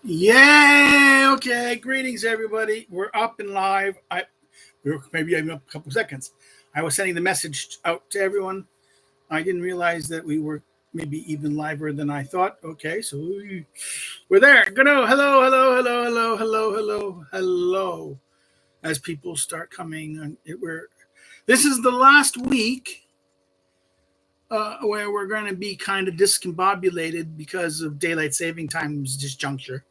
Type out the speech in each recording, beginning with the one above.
Yay! Okay, greetings everybody. We're up and live. We were maybe even a couple of seconds. I was sending the message out to everyone. I didn't realize that we were maybe even liver than I thought. Okay, so we're there. Hello, hello, hello, hello, hello, hello, hello, hello. As people start coming, and this is the last week where we're going to be kind of discombobulated because of daylight saving times disjuncture.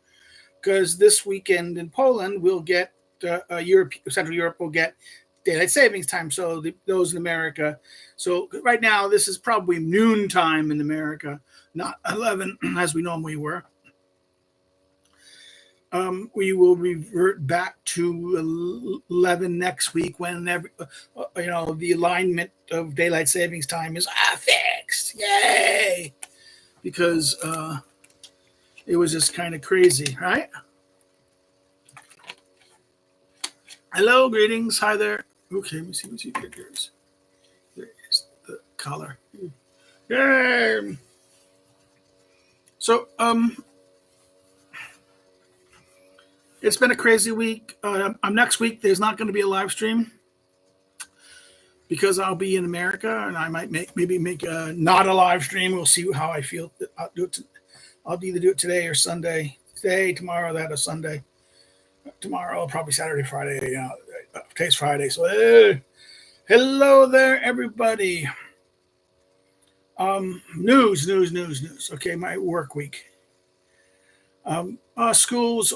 Because this weekend in Poland we'll get Central Europe will get daylight savings time. So those in America. So right now this is probably noon time in America, not 11 as we normally were. We will revert back to 11 next week when the alignment of daylight savings time is fixed. Yay! Because it was just kind of crazy, right? Hello, greetings. Hi there. Okay, let me see. There is the color. Yay! So, it's been a crazy week. Next week, there's not going to be a live stream because I'll be in America, and I might maybe make not a live stream. We'll see how I feel. I'll do it. I'll either do it today or Sunday. Today, tomorrow, that or Sunday. Tomorrow, probably Saturday, Friday. Today's Friday. So, hello there, everybody. News. Okay, my work week. School's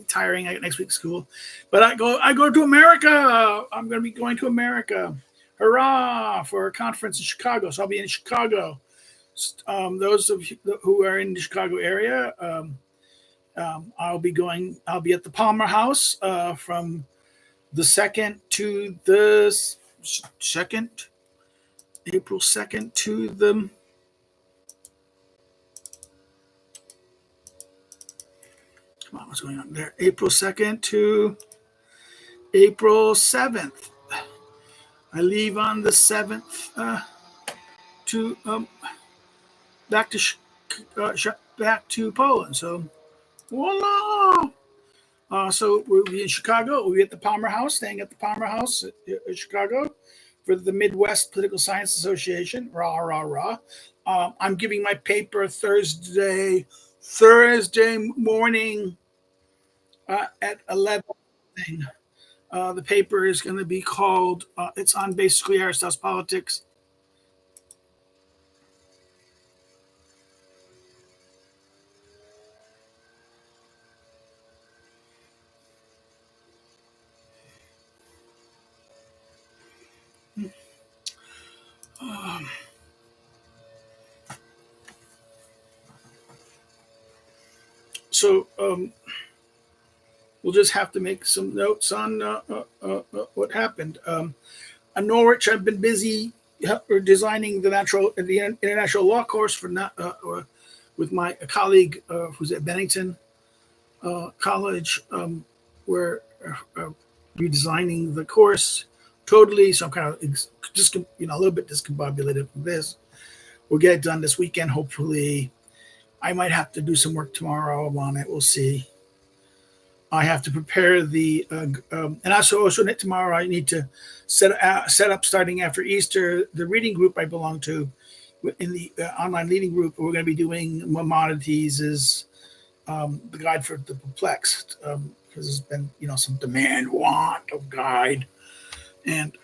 tiring. I got next week's school, but I go to America. I'm going to be going to America. Hurrah for a conference in Chicago. So I'll be in Chicago. Those of you who are in the Chicago area, I'll be at the Palmer House from the 2nd to the 2nd, April 2nd to the what's going on there? April 2nd to April 7th. I leave on the 7th to back to Poland. So, voila! So we'll be in Chicago. We'll be at the Palmer House, staying at the Palmer House in Chicago for the Midwest Political Science Association. Rah, rah, rah. I'm giving my paper Thursday morning at 11. The paper is going to be called, it's on basically Aristotle's politics. So we'll just have to make some notes on what happened. At Norwich, I've been busy designing the international law course for with my colleague who's at Bennington College. We're redesigning the course totally. So I'm kind of just a little bit discombobulated from this. We'll get it done this weekend, hopefully. I might have to do some work tomorrow on it. We'll see. I have to prepare the, and also tomorrow I need to set up starting after Easter, the reading group I belong to in the online reading group. We're going to be doing Maimonides is the guide for the perplexed, because there's been, some want of guide, and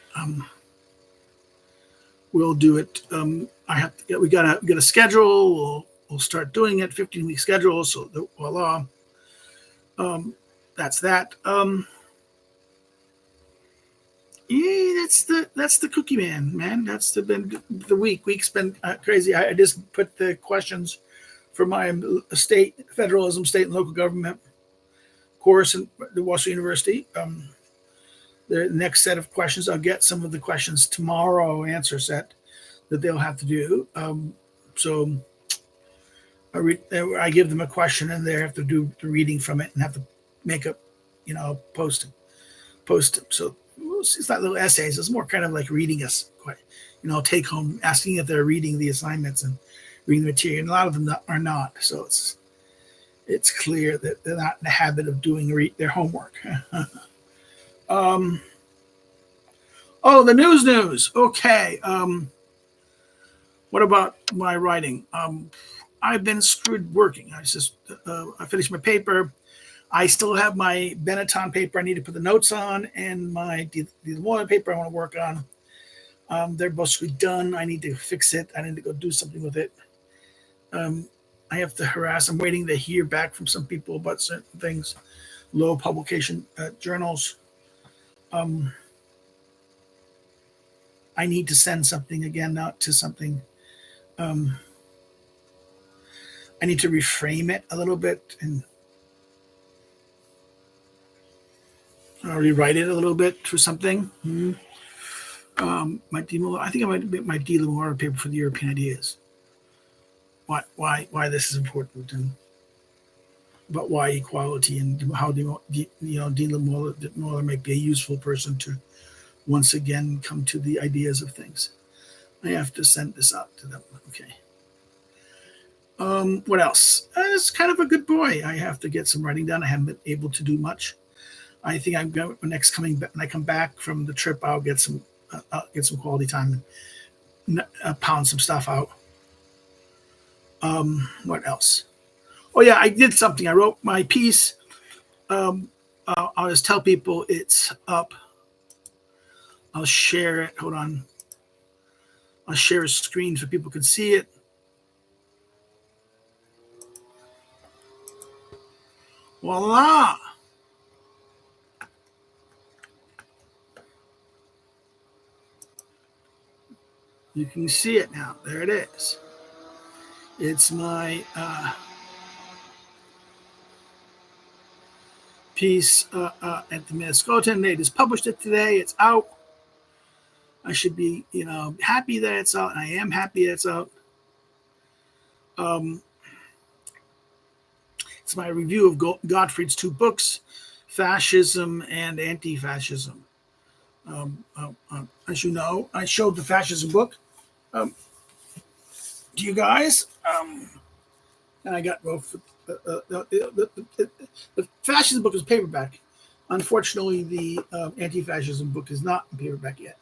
we'll do it. We got a schedule. We'll start doing it, 15-week schedule. So voila. That's that. That's the cookie man. That's been the week. Week's been crazy. I just put the questions for my federalism, state and local government course in the Warszawa University. The next set of questions, I'll get some of the questions tomorrow, answer set that they'll have to do. So I give them a question and they have to do the reading from it and have to make up, post them. So it's not little essays. It's more kind of like reading us, take home, asking if they're reading the assignments and reading the material. And a lot of them are not. So it's clear that they're not in the habit of doing their homework. Oh, the news. Okay. What about my writing? I've been screwed working. I finished my paper. I still have my Baton paper I need to put the notes on, and my Lulu paper I want to work on. They're mostly done. I need to fix it. I need to go do something with it. I have to harass. I'm waiting to hear back from some people about certain things, low publication journals. I need to send something again out to something. I need to reframe it a little bit and rewrite it a little bit for something. I think I might make my D. Lamar paper for the European ideas. Why this is important, and about why equality, and how Dean Lamar might be a useful person to once again come to the ideas of things. I have to send this out to them. Okay. What else? It's kind of a good boy. I have to get some writing done. I haven't been able to do much. I think I'm going when I come back from the trip, I'll get some quality time and pound some stuff out. What else? Oh yeah, I did something. I wrote my piece. I'll just tell people it's up. I'll share it. Hold on. I'll share a screen so people can see it. Voila! You can see it now. There it is. It's my piece at the Minnesota. They just published it today. It's out. I should be, happy that it's out. I am happy that it's out. It's my review of Gottfried's two books, Fascism and Anti-Fascism. As you know, I showed the Fascism book to you guys, and I got both. The Fascism book is paperback. Unfortunately, the Anti-Fascism book is not in paperback yet,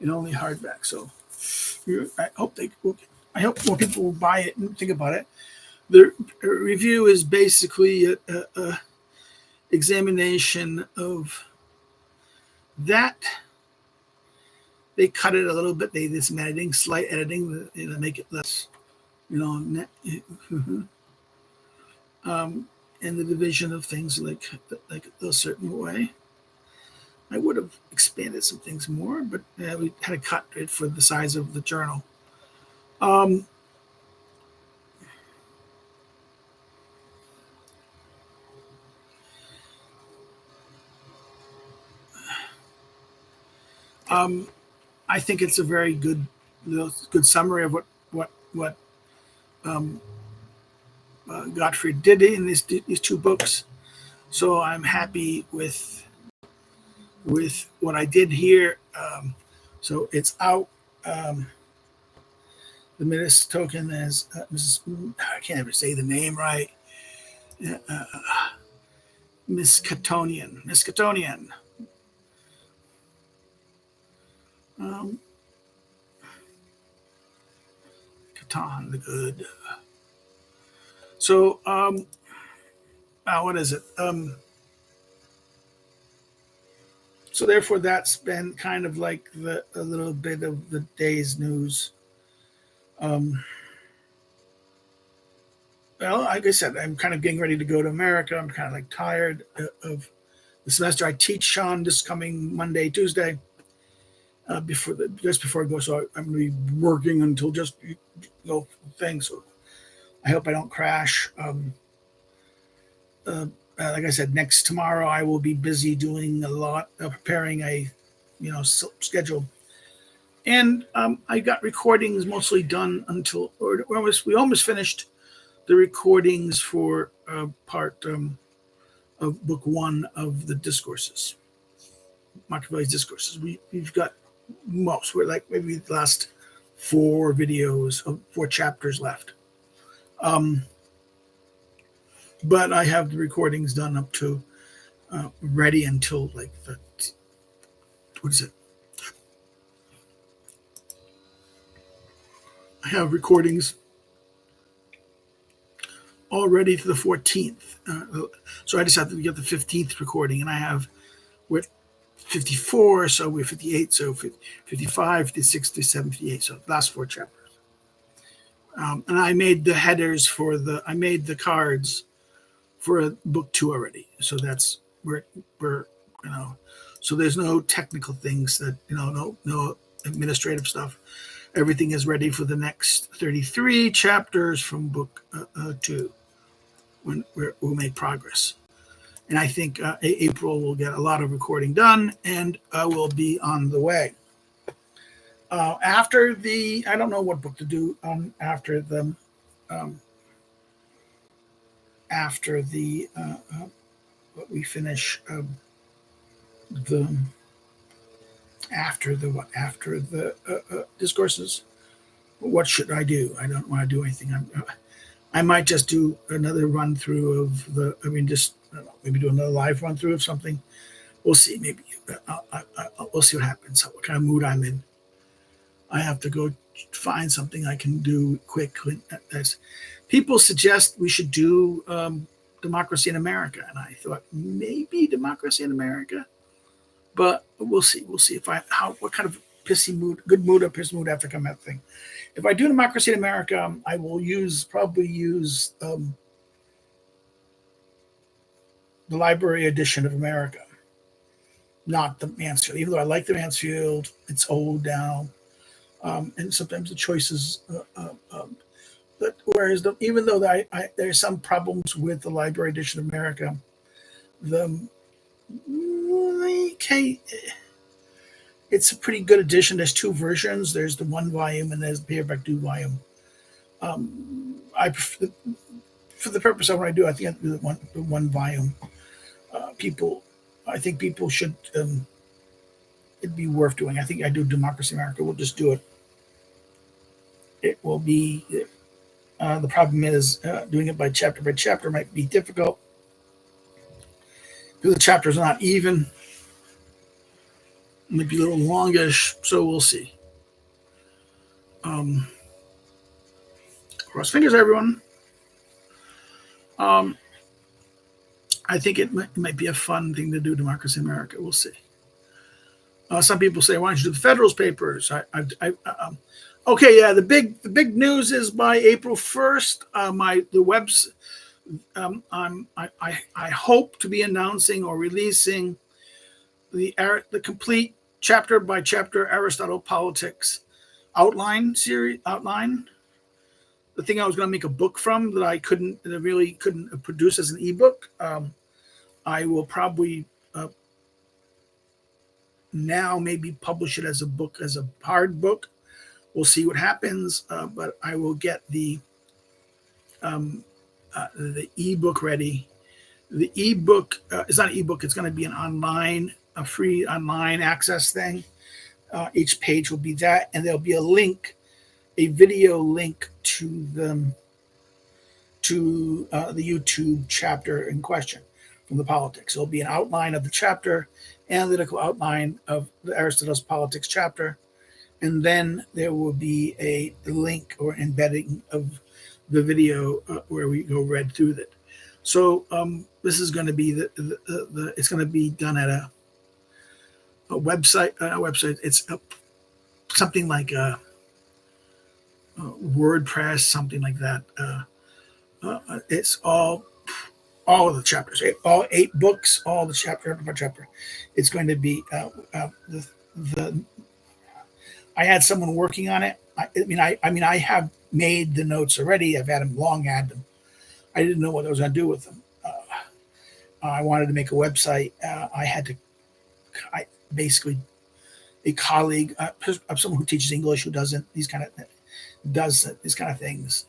and only hardback. So I hope more people will buy it and think about it. The review is basically a examination of that. They cut it a little bit. They did some editing, slight editing, to make it less, and the division of things like a certain way. I would have expanded some things more, but we had to cut it for the size of the journal. I think it's a very good summary of what Gottfried did in these two books. So I'm happy with what I did here. So it's out. The Minnesota token is I can't ever say the name right. Miskatonian. Catan the Good. So, what is it? So therefore, that's been kind of like a little bit of the day's news. Well, like I said, I'm kind of getting ready to go to America. I'm kind of tired of the semester. I teach Sean this coming Monday, Tuesday. Just before I go, so I'm going to be working until just things. So I hope I don't crash. Like I said, tomorrow I will be busy doing a lot of preparing a, schedule. And I got recordings mostly done we almost finished the recordings for part of book one of the discourses, Machiavelli's discourses. We've got most. We're like maybe the last 4 videos of 4 chapters left. but I have the recordings done up to ready until like what is it? I have recordings all ready to the 14th. So I just have to get the 15th recording, and I have with 54, so we're 58, so 55, 56, 57, 58, so the last 4 chapters. And I made the headers I made the cards for book 2 already. So that's we're so there's no technical things that, no administrative stuff. Everything is ready for the next 33 chapters from book 2 when we'll make progress. And I think April will get a lot of recording done, and we'll be on the way. After I don't know what book to do after what we finish after the discourses. What should I do? I don't want to do anything. I might just do another run through of maybe do another live run through of something. We'll see. Maybe we'll see what happens. What kind of mood I'm in. I have to go find something I can do quickly. People suggest we should do Democracy in America, and I thought maybe Democracy in America, but we'll see. We'll see what kind of good mood or pissy mood after come out thing. If I do Democracy in America, I will probably use the library edition of America, not the Mansfield. Even though I like the Mansfield, it's old now, and sometimes the choices. But whereas even though there's some problems with the library edition of America, it's a pretty good edition. There's 2 versions. There's the 1 volume and there's the paperback 2 volume. I prefer, for the purpose of what I do, I think I do the one volume. I think people should. It'd be worth doing. I think I do Democracy in America. We'll just do it. It will be. The problem is doing it by chapter might be difficult because the chapters are not even. Might be a little longish, so we'll see. Cross fingers, everyone. I think it might be a fun thing to do, Democracy in America. We'll see. Some people say, "Why don't you do the Federalist Papers?" Okay, yeah. The big news is by April 1st. I hope to be announcing or releasing the complete chapter by chapter Aristotle politics outline. The thing I was going to make a book from that I really couldn't produce as an ebook. I will probably now maybe publish it as a book, as a hard book. We'll see what happens, but I will get the ebook ready. The ebook is not an ebook. It's going to be a free online access thing. Each page will be that, and there'll be a video link to the YouTube chapter in question from the politics. It'll be an outline of the chapter, analytical outline of the Aristotle's politics chapter, and then there will be a link or embedding of the video where we go read through it. So this is going to be it's going to be done at a website. It's something like a WordPress, something like that. It's all of the chapters, all 8 books, all the chapter by chapter. It's going to be I had someone working on it. I have made the notes already. I've had them. I didn't know what I was going to do with them. I wanted to make a website. I basically a colleague of someone who teaches English who does these kind of things.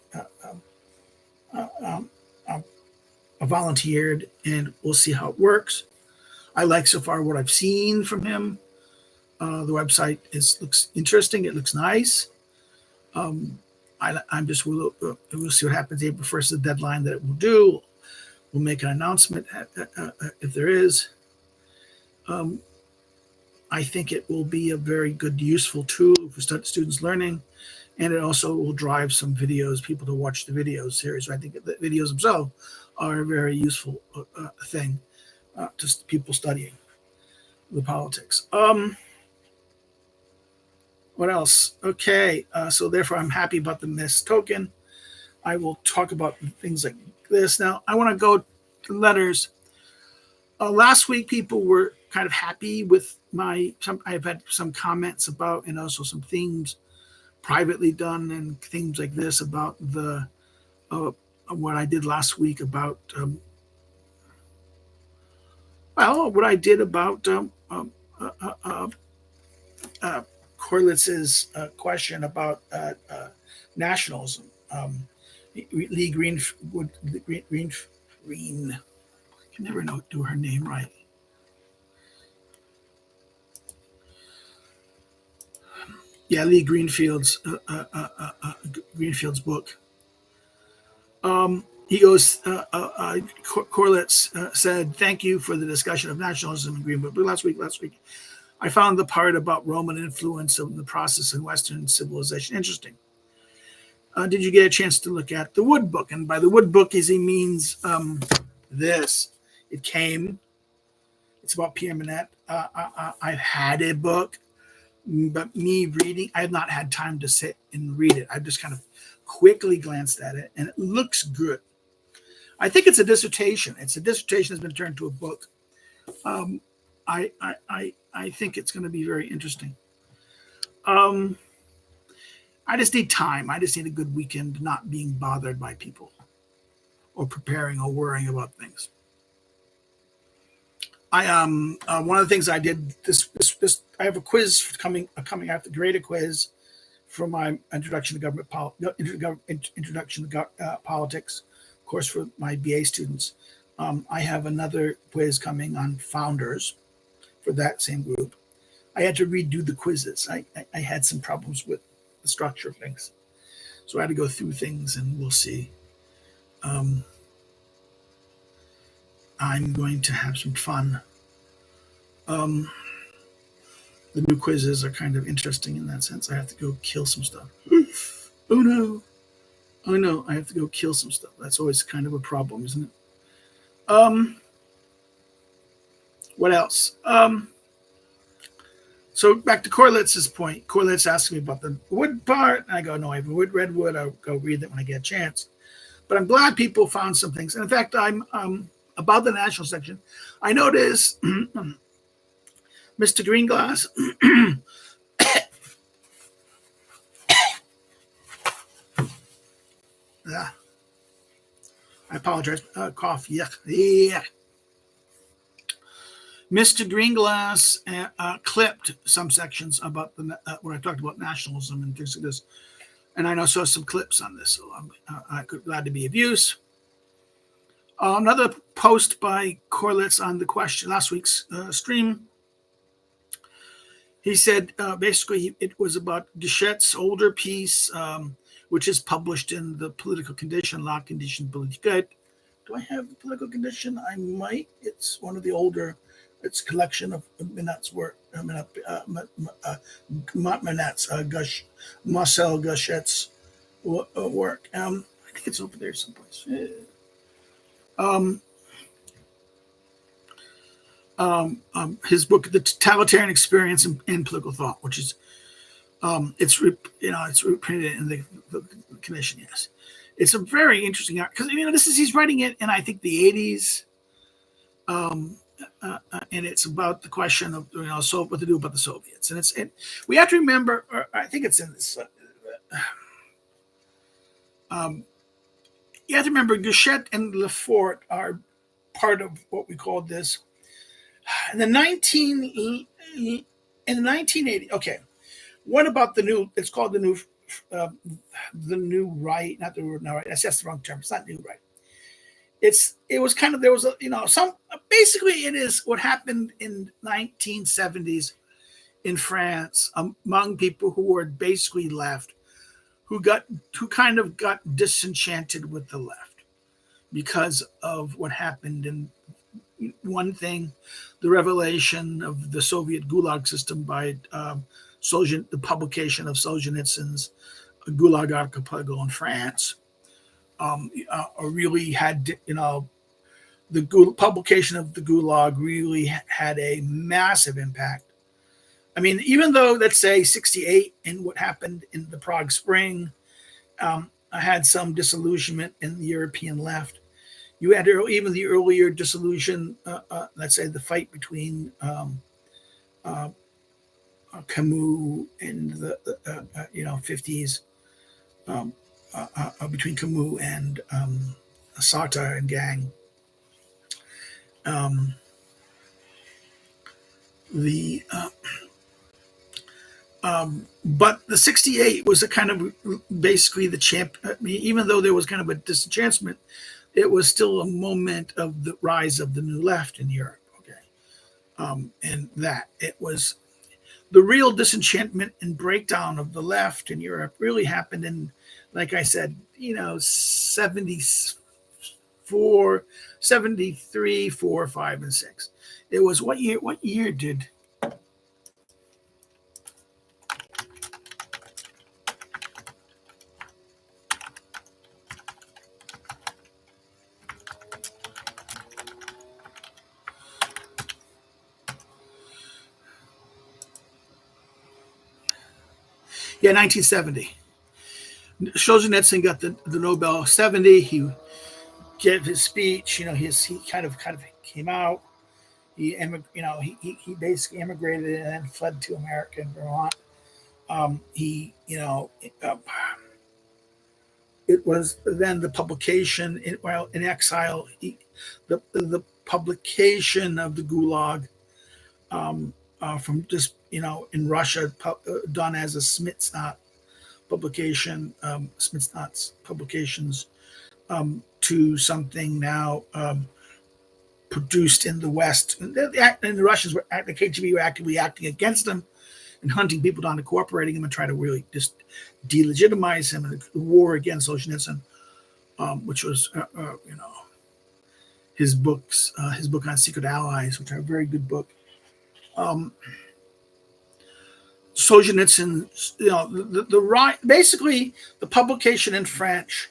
I volunteered, and we'll see how it works. I like so far what I've seen from him. The website looks interesting. It looks nice. We'll see what happens. April 1st is the deadline that it will do. will make an announcement if there is. I think it will be a very good, useful tool for students learning, and it also will drive some videos, people to watch the video series. I think the videos themselves are a very useful thing to people studying the politics. What else? Okay, so therefore I'm happy about the missed token. I will talk about things like this. Now, I want to go to letters. Last week, people were kind of happy with I've had some comments about, and also some things privately done and things like this about the what I did last week about what I did about Corlitz's question about nationalism. Lee Greenwood, Green. I can never do her name right. Yeah, Lee Greenfield's book. He goes, Corlitz said, "Thank you for the discussion of nationalism in Greenwood." But last week, I found the part about Roman influence of the process in Western civilization interesting. Did you get a chance to look at the Wood book? And by the Wood book, he means this. It came. It's about Pierre Manette. I've had a book, but me reading, I have not had time to sit and read it. I've just kind of quickly glanced at it, and it looks good. I think it's a dissertation. It's a dissertation that's been turned to a book. I think it's going to be very interesting. I just need time. I just need a good weekend, not being bothered by people or preparing or worrying about things. One of the things I did this I have a quiz coming. I have to grade a quiz for my introduction to government politics, of course, for my BA students. I have another quiz coming on founders for that same group. I had to redo the quizzes. I had some problems with the structure of things, so I had to go through things, and we'll see. I'm going to have some fun. The new quizzes are kind of interesting in that sense. I have to go kill some stuff. Oh no. I have to go kill some stuff. That's always kind of a problem, isn't it? What else? So back to Corlitz's point. Corlitz asked me about the wood part. And I go, no, I have read wood. I'll go read it when I get a chance. But I'm glad people found some things. And in fact, I'm about the national section. I noticed Mr. Greenglass. I apologize. Cough. Yeah. Mr. Greenglass clipped some sections about when I talked about nationalism and things like this, and I saw some clips on this, so I'm glad to be of use. Another post by Corlitz on the question last week's stream. He said basically it was about Guichet's older piece, which is published in the Political Condition, La Condition Politique. Do I have the Political Condition? I might. It's one of the older. It's a collection of Manette's work. Manette's Marcel Guichet's work. I think it's over there someplace. His book, The Totalitarian Experience in Political Thought, which is it's reprinted in the Commission. Yes, it's a very interesting art because he's writing it in I think the 80s, and it's about the question of so what to do about the Soviets, and we have to remember. I think it's in this. You have to remember Guichet and Lefort are part of what we call this. In the 1980s. Okay, what about the new? It's called the new right, not the right. That's the wrong term. It's not new right. It was kind of there was some basically it is what happened in 1970s in France among people who were basically left, who kind of got disenchanted with the left because of what happened. And one thing, the revelation of the Soviet Gulag system by the publication of Solzhenitsyn's Gulag Archipelago in France, really had, the publication of the Gulag really had a massive impact. I mean, even though, let's say, 68 and what happened in the Prague Spring, I had some disillusionment in the European left. You had even the earlier disillusion, let's say the fight between Camus in the 50s, between Camus and Sartre and gang. But the 68 was a kind of basically the champ. I mean, even though there was kind of a disenchantment, it was still a moment of the rise of the new left in Europe. Okay, and that it was the real disenchantment and breakdown of the left in Europe really happened in, like I said, 74, 73, 4, 5, and 6. It was what year? What year did? Yeah, 1970. Solzhenitsyn got the Nobel 70. He gave his speech. He kind of came out. He basically immigrated and then fled to America and Vermont. It was then the publication while in exile. The publication of the Gulag from just in Russia, done as a Smitsnot publication, Smitsnot's publications, to something now produced in the West. And the Russians were, the KGB were actively acting against them and hunting people down, and cooperating them, and try to really just delegitimize him. And the war against Solzhenitsyn, which was his book on Secret Allies, which are a very good book. Solzhenitsyn, basically the publication in French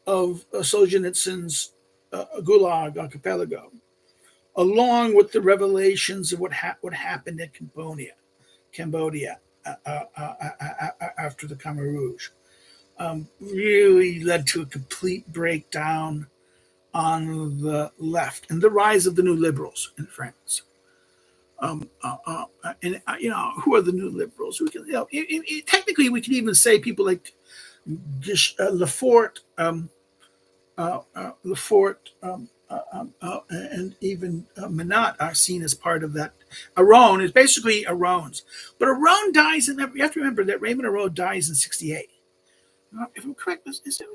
of Solzhenitsyn's Gulag Archipelago, along with the revelations of what happened in Cambodia after the Khmer Rouge, really led to a complete breakdown on the left and the rise of the new liberals in France. And who are the new liberals? We can, technically, we can even say people like Lefort, and even Minot are seen as part of that. Aron is basically Aron's, but Aron dies in. You have to remember that Raymond Aron dies in 68. If I'm correct, is it?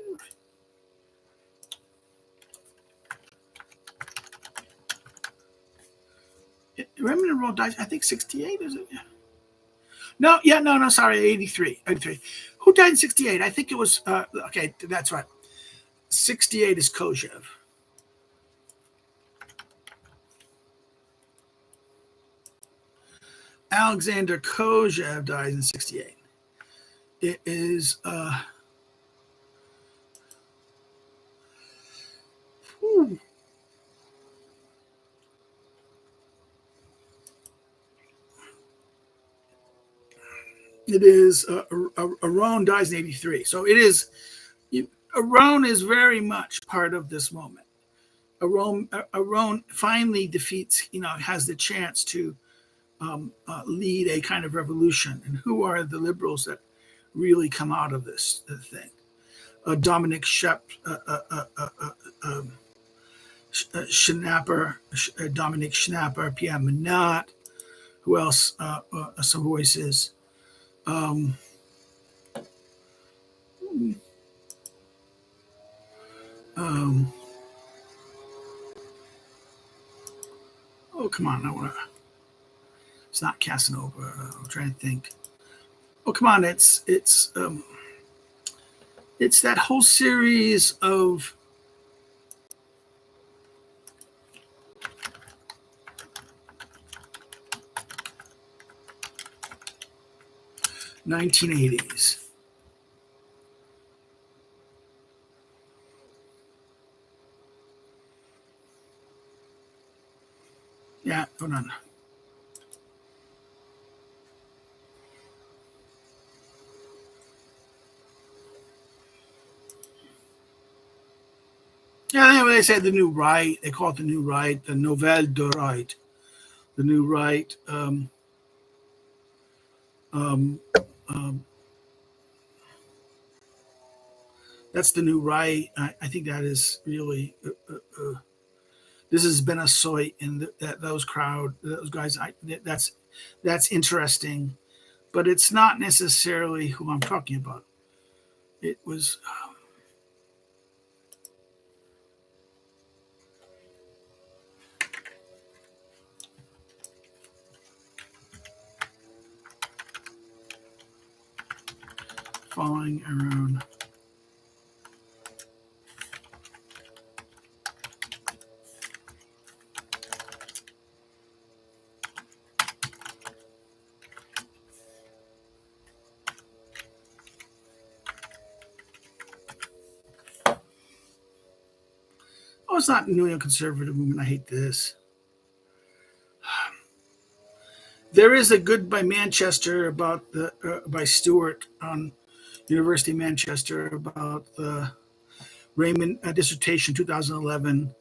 Raymond Aron dies, I think 68, is it? No, sorry, 83. Who died in 68? I think it was, okay, that's right. 68 is Kojev. Alexander Kojev dies in 68. It is, it is Aron dies in 83. So it is, Aron is very much part of this moment. Aron finally defeats, has the chance to lead a kind of revolution. And who are the liberals that really come out of this thing? Dominic Schnapper, Dominic Schnapper, Pierre Minot. Who else? Some voices. Oh, come on! It's not Casanova. I'm trying to think. Oh, come on! It's that whole series of 1980s. Yeah, hold on. Yeah, they say the new right. They call it the new right, the Nouvelle de Right, the new right. Um, um, that's the new right. I think that is really. This has been a soy in those crowd, those guys. That's interesting, but it's not necessarily who I'm talking about. It was. Following around. Oh, it's not neoconservative movement. I hate this. There is a good by Manchester about the by Stewart on University of Manchester about the Raymond dissertation 2011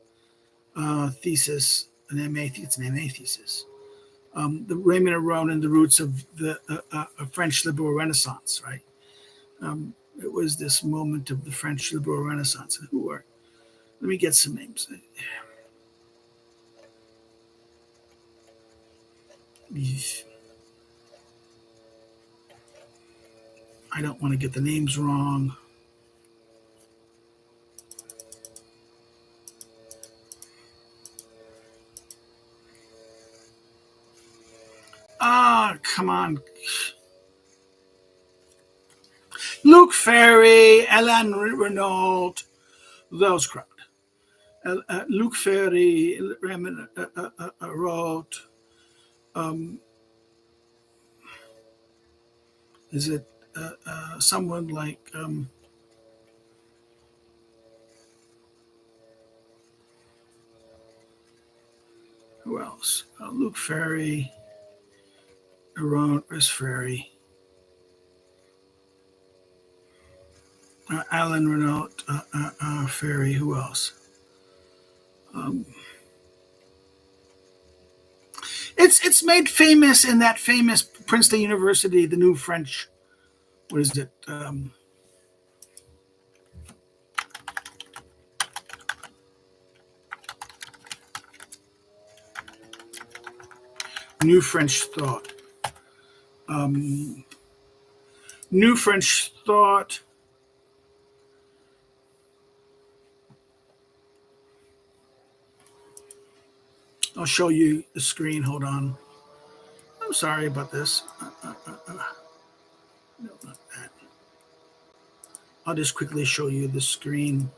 thesis, an MA. I think it's an MA thesis. The Raymond Aron and the roots of the French liberal Renaissance. Right. It was this moment of the French liberal Renaissance. And who are? Let me get some names. I don't want to get the names wrong. Ah, come on. Luc Ferry, Alain Renault, those crowd. Luc Ferry, Raymond wrote. Is it someone like who else? Luc Ferry, wrote Ferry. Alain Renault, Ferry. Who else? It's made famous in that famous Princeton University, the new French. What is it? New French Thought. New French Thought. I'll show you the screen. Hold on. I'm sorry about this. No, not that. I'll just quickly show you the screen.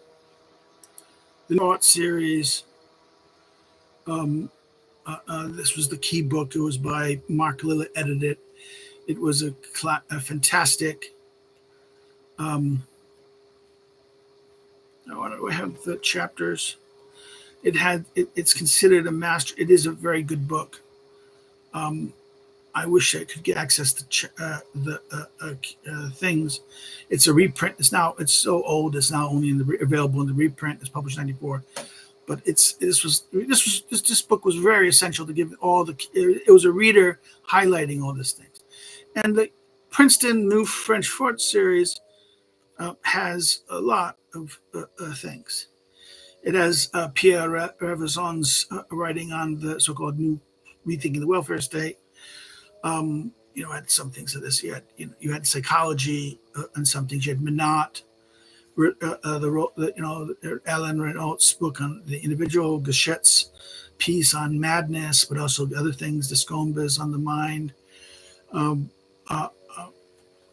The Thought series. This was the key book. It was by Mark Lilla, edited. It was a fantastic. I want to have the chapters. It's considered a master. It is a very good book. I wish I could get access to the things. It's a reprint. It's so old. It's now only available in the reprint. It's published in '94. But this book was very essential to give all the. It was a reader highlighting all these things, and the Princeton New French Thought series has a lot of things. It has Pierre Revazon's writing on the so-called new rethinking the welfare state. Had some things of this. You had psychology and some things. You had Minot. Alain Renault's book on the individual, Gachet's piece on madness, but also the other things, Descombes on the mind.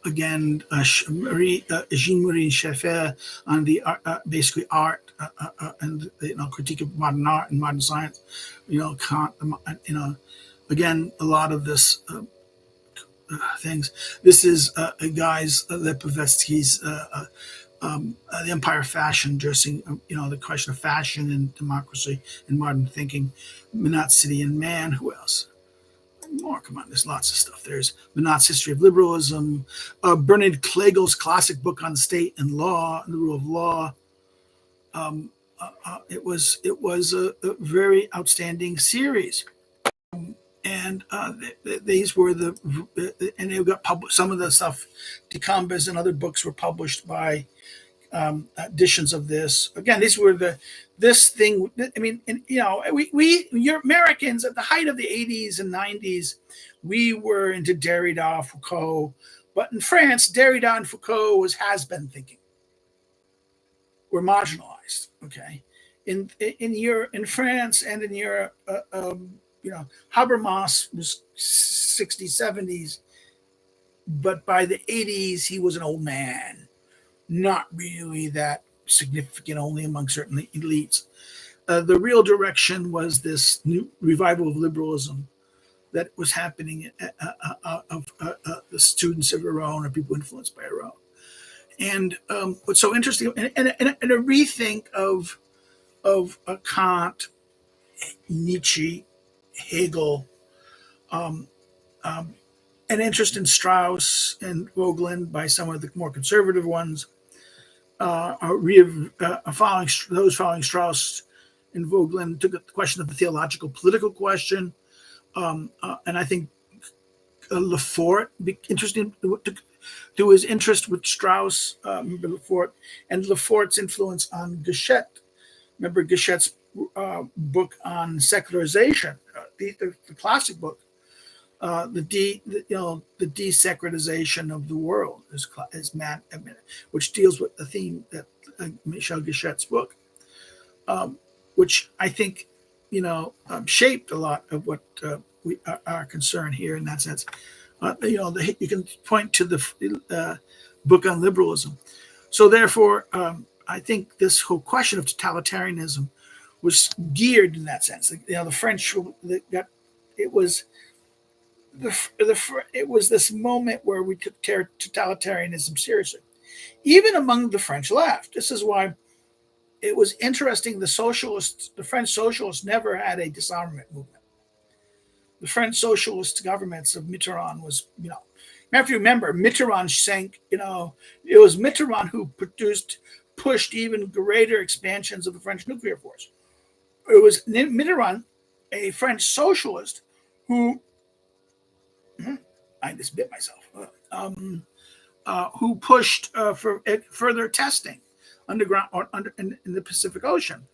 Again, Jean-Marie Schaeffer on the basically art and critique of modern art and modern science. Kant. Again, a lot of this things. This is a guy's Lipovetsky's the Empire of Fashion, addressing the question of fashion and democracy and modern thinking. Minot's City and Man. Who else? More. Come on, there's lots of stuff. There's Minot's History of Liberalism, Bernard Klegel's classic book on state and law and the rule of law. It was a very outstanding series. And these were and they got published. Some of the stuff, Decombas and other books were published by editions of this. Again, these were this thing. I mean, you're Americans at the height of the 80s and 90s, we were into Derrida, Foucault, but in France, Derrida and Foucault has-been thinking. We're marginalized. Okay, in France and in Europe. Habermas was 60s, 70s, but by the 80s, he was an old man, not really that significant, only among certain elites. The real direction was this new revival of liberalism that was happening of the students of Iran or people influenced by Iran. And what's so interesting, and a rethink of Kant, Nietzsche, Hegel, an interest in Strauss and Vogelin by some of the more conservative ones, following Strauss and Vogelin took the question of the theological political question, and I think Lefort, interesting to his interest with Strauss, remember Lefort, and Lefort's influence on Guéchet. Remember Guéchet's book on secularization, the classic book, the desacralization of the world which deals with the theme that Michel Guéchet's book, which I think shaped a lot of what we are concerned here in that sense. You can point to the book on liberalism. So therefore, I think this whole question of totalitarianism was geared in that sense. The French it was this moment where we took totalitarianism seriously, even among the French left. This is why it was interesting. The French socialists never had a disarmament movement. The French socialist governments of Mitterrand was, if you remember, Mitterrand sank, it was Mitterrand who pushed even greater expansions of the French nuclear force. It was Mitterrand, a French socialist, who, I just bit myself, who pushed for further testing underground or in the Pacific Ocean.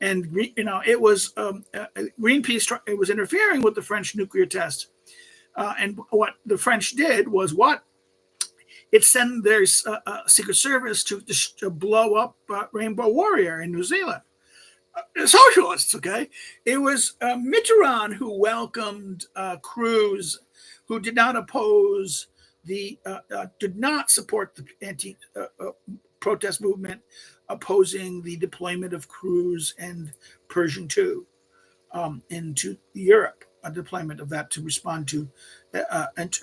And, it was Greenpeace, it was interfering with the French nuclear test. And what the French did was it sent their Secret Service to blow up Rainbow Warrior in New Zealand. Socialists, okay? It was Mitterrand who welcomed Cruz, who did not oppose did not support the anti-protest movement opposing the deployment of Cruz and Pershing II into Europe, a deployment of that to respond to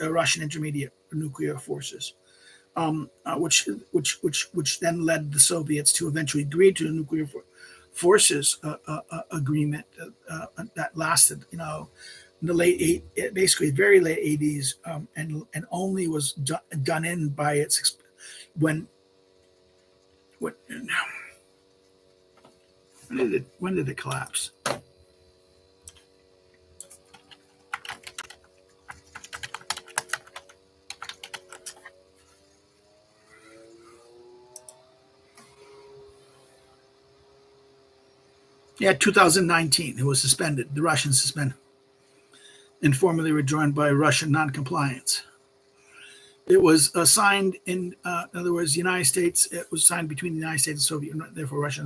Russian intermediate nuclear forces, which then led the Soviets to eventually agree to a nuclear forces agreement that lasted, in the very late 80s, and only was done in by its when did it collapse? Yeah, 2019. It was suspended. The Russians suspended and formally withdrawn by Russian non-compliance. It was signed in other words, the United States. It was signed between the United States and Soviet Union, therefore Russia.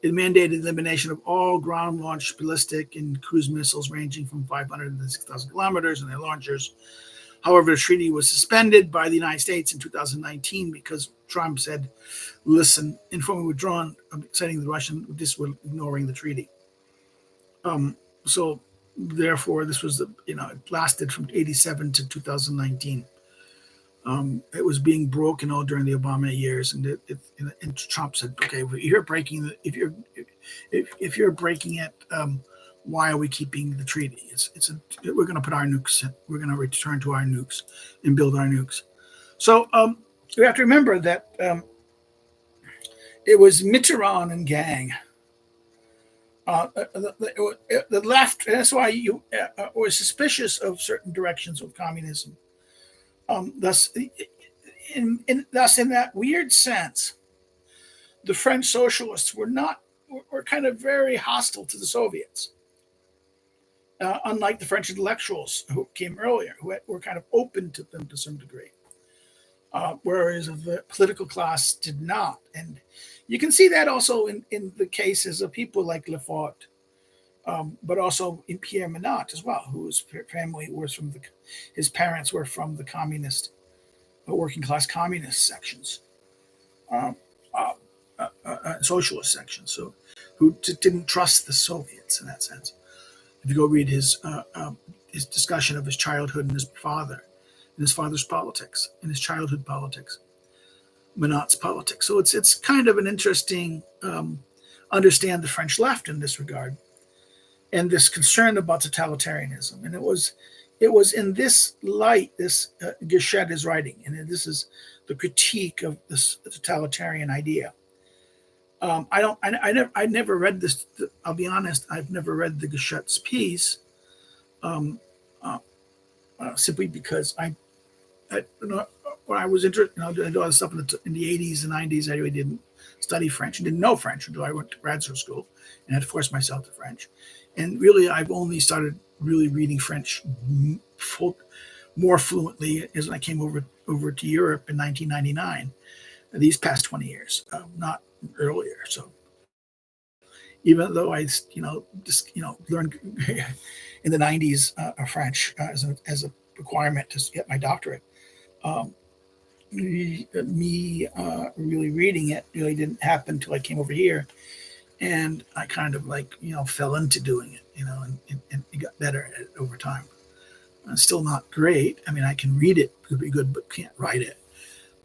It mandated elimination of all ground-launched ballistic and cruise missiles ranging from 500 to 6,000 kilometers and their launchers. However, the treaty was suspended by the United States in 2019 because Trump said, listen, informally withdrawn, citing the Russian, this was ignoring the treaty. So therefore, this was it lasted from 87 to 2019. It was being broken all during the Obama years, and Trump said, "Okay, if you're breaking it, why are we keeping the treaty? We're going to put our nukes in. We're going to return to our nukes and build our nukes." So we have to remember that it was Mitterrand and gang. The left. That's why you were suspicious of certain directions of communism. Thus, in that weird sense, the French socialists were kind of very hostile to the Soviets, unlike the French intellectuals who came earlier, who were kind of open to them to some degree, whereas the political class did not. And you can see that also in the cases of people like Clifford, but also in Pierre Menat as well, whose family was his parents were from the communist, working class communist sections, socialist sections, so who didn't trust the Soviets in that sense. If you go read his discussion of his childhood and his father's politics, and his childhood politics, Menat's politics. So it's kind of an interesting understand the French left in this regard, and this concern about totalitarianism. And it was in this light this Guichet is writing, and this is the critique of this totalitarian idea. I never read this. I'll be honest, I've never read the Guichet's piece, simply because when I was interested, I did all this stuff in the 80s and 90s. I really didn't study French and didn't know French until I went to graduate school and had to force myself to French. And really, I've only started really reading French more fluently as I came over to Europe in 1999. These past 20 years, not earlier. So even though I, learned in the 90s French as a requirement to get my doctorate, me really reading it really didn't happen until I came over here, and I kind of fell into doing it, and it got better at it over time. Still not great. I mean, I can read it pretty good, but can't write it.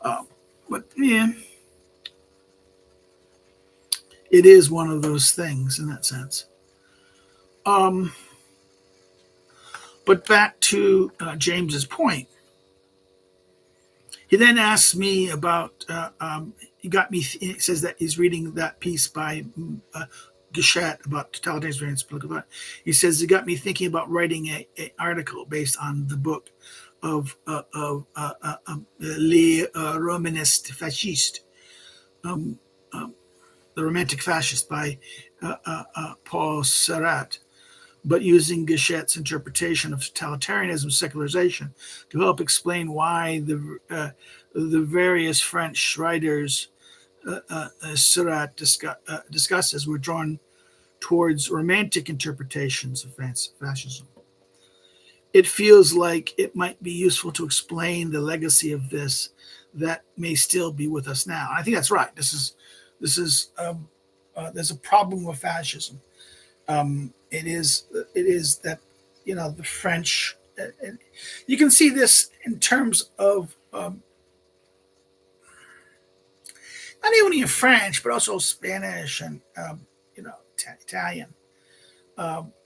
But yeah, it is one of those things in that sense. But back to James's point. He then asks me about. He says that he's reading that piece by Guichet about totalitarian political thought. He says he got me thinking about writing an article based on the book of Les Romanistes Fascistes, the Romantic Fascists by Paul Sartre, but using Guichet's interpretation of totalitarianism, secularization, to help explain why the various French writers Sartre discusses were drawn towards romantic interpretations of fascism. It feels like it might be useful to explain the legacy of this that may still be with us now. I think that's right. This is there's a problem with fascism. It is that the French. You can see this in terms of not only in French but also Spanish and Italian.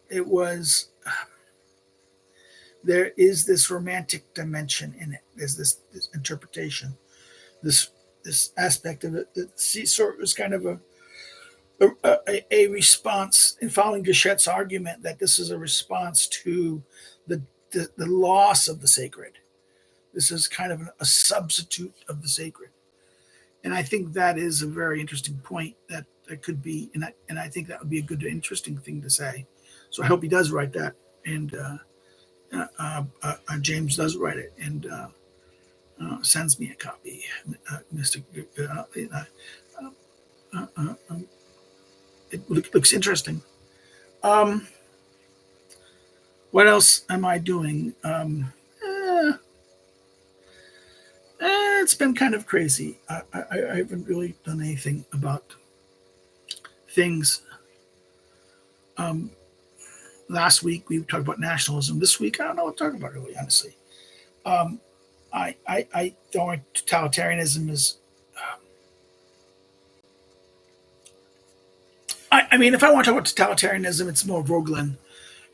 It was. There is this romantic dimension in it. There's this interpretation, this aspect of it. It was kind of a response in following Guichet's argument that this is a response to the loss of the sacred. This is kind of a substitute of the sacred, and I think that is a very interesting point that could be, and I think that would be a good, interesting thing to say. So I hope he does write that, and James does write it and sends me a copy, Mr. It looks interesting. What else am I doing? It's been kind of crazy. I haven't really done anything about things. last week we talked about nationalism. This week I don't know what to talk about, really, honestly. I don't think totalitarianism is. I mean, if I want to talk about totalitarianism, it's more Vogelin.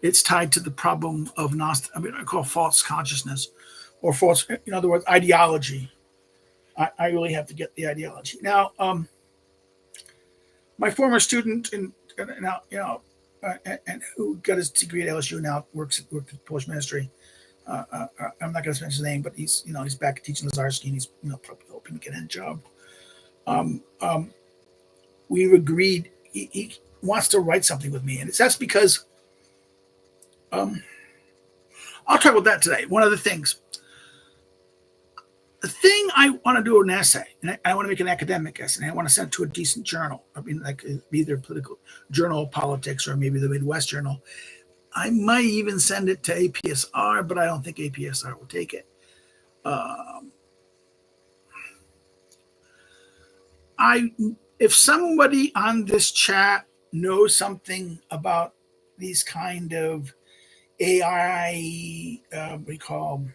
It's tied to the problem of I call false consciousness, or false, in other words, ideology. I really have to get the ideology now. My former student, now and who got his degree at LSU, now worked at the Polish ministry. I'm not going to mention his name, but he's back teaching Lazarski, and he's probably hoping to get a job. We've agreed he wants to write something with me, and that's because I'll talk about that today. One of the things. The thing I want to do an essay, and I want to make an academic essay, and I want to send it to a decent journal. I mean, like either political journal of politics or maybe the Midwest Journal. I might even send it to APSR, but I don't think APSR will take it. If somebody on this chat knows something about these kind of AI, we call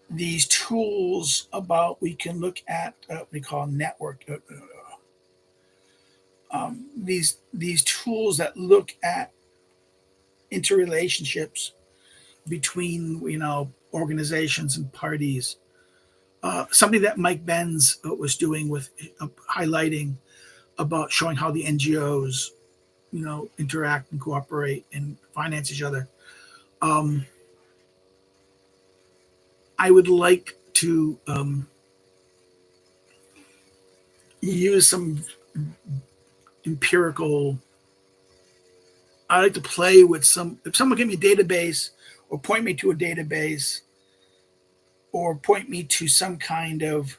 these tools about, we can look at we call network, these tools that look at interrelationships between organizations and parties. Something that Mike Benz was doing with highlighting about showing how the NGOs interact and cooperate and finance each other. I would like to use some empirical. I like to play with some. If someone give me a database, or point me to a database, or point me to some kind of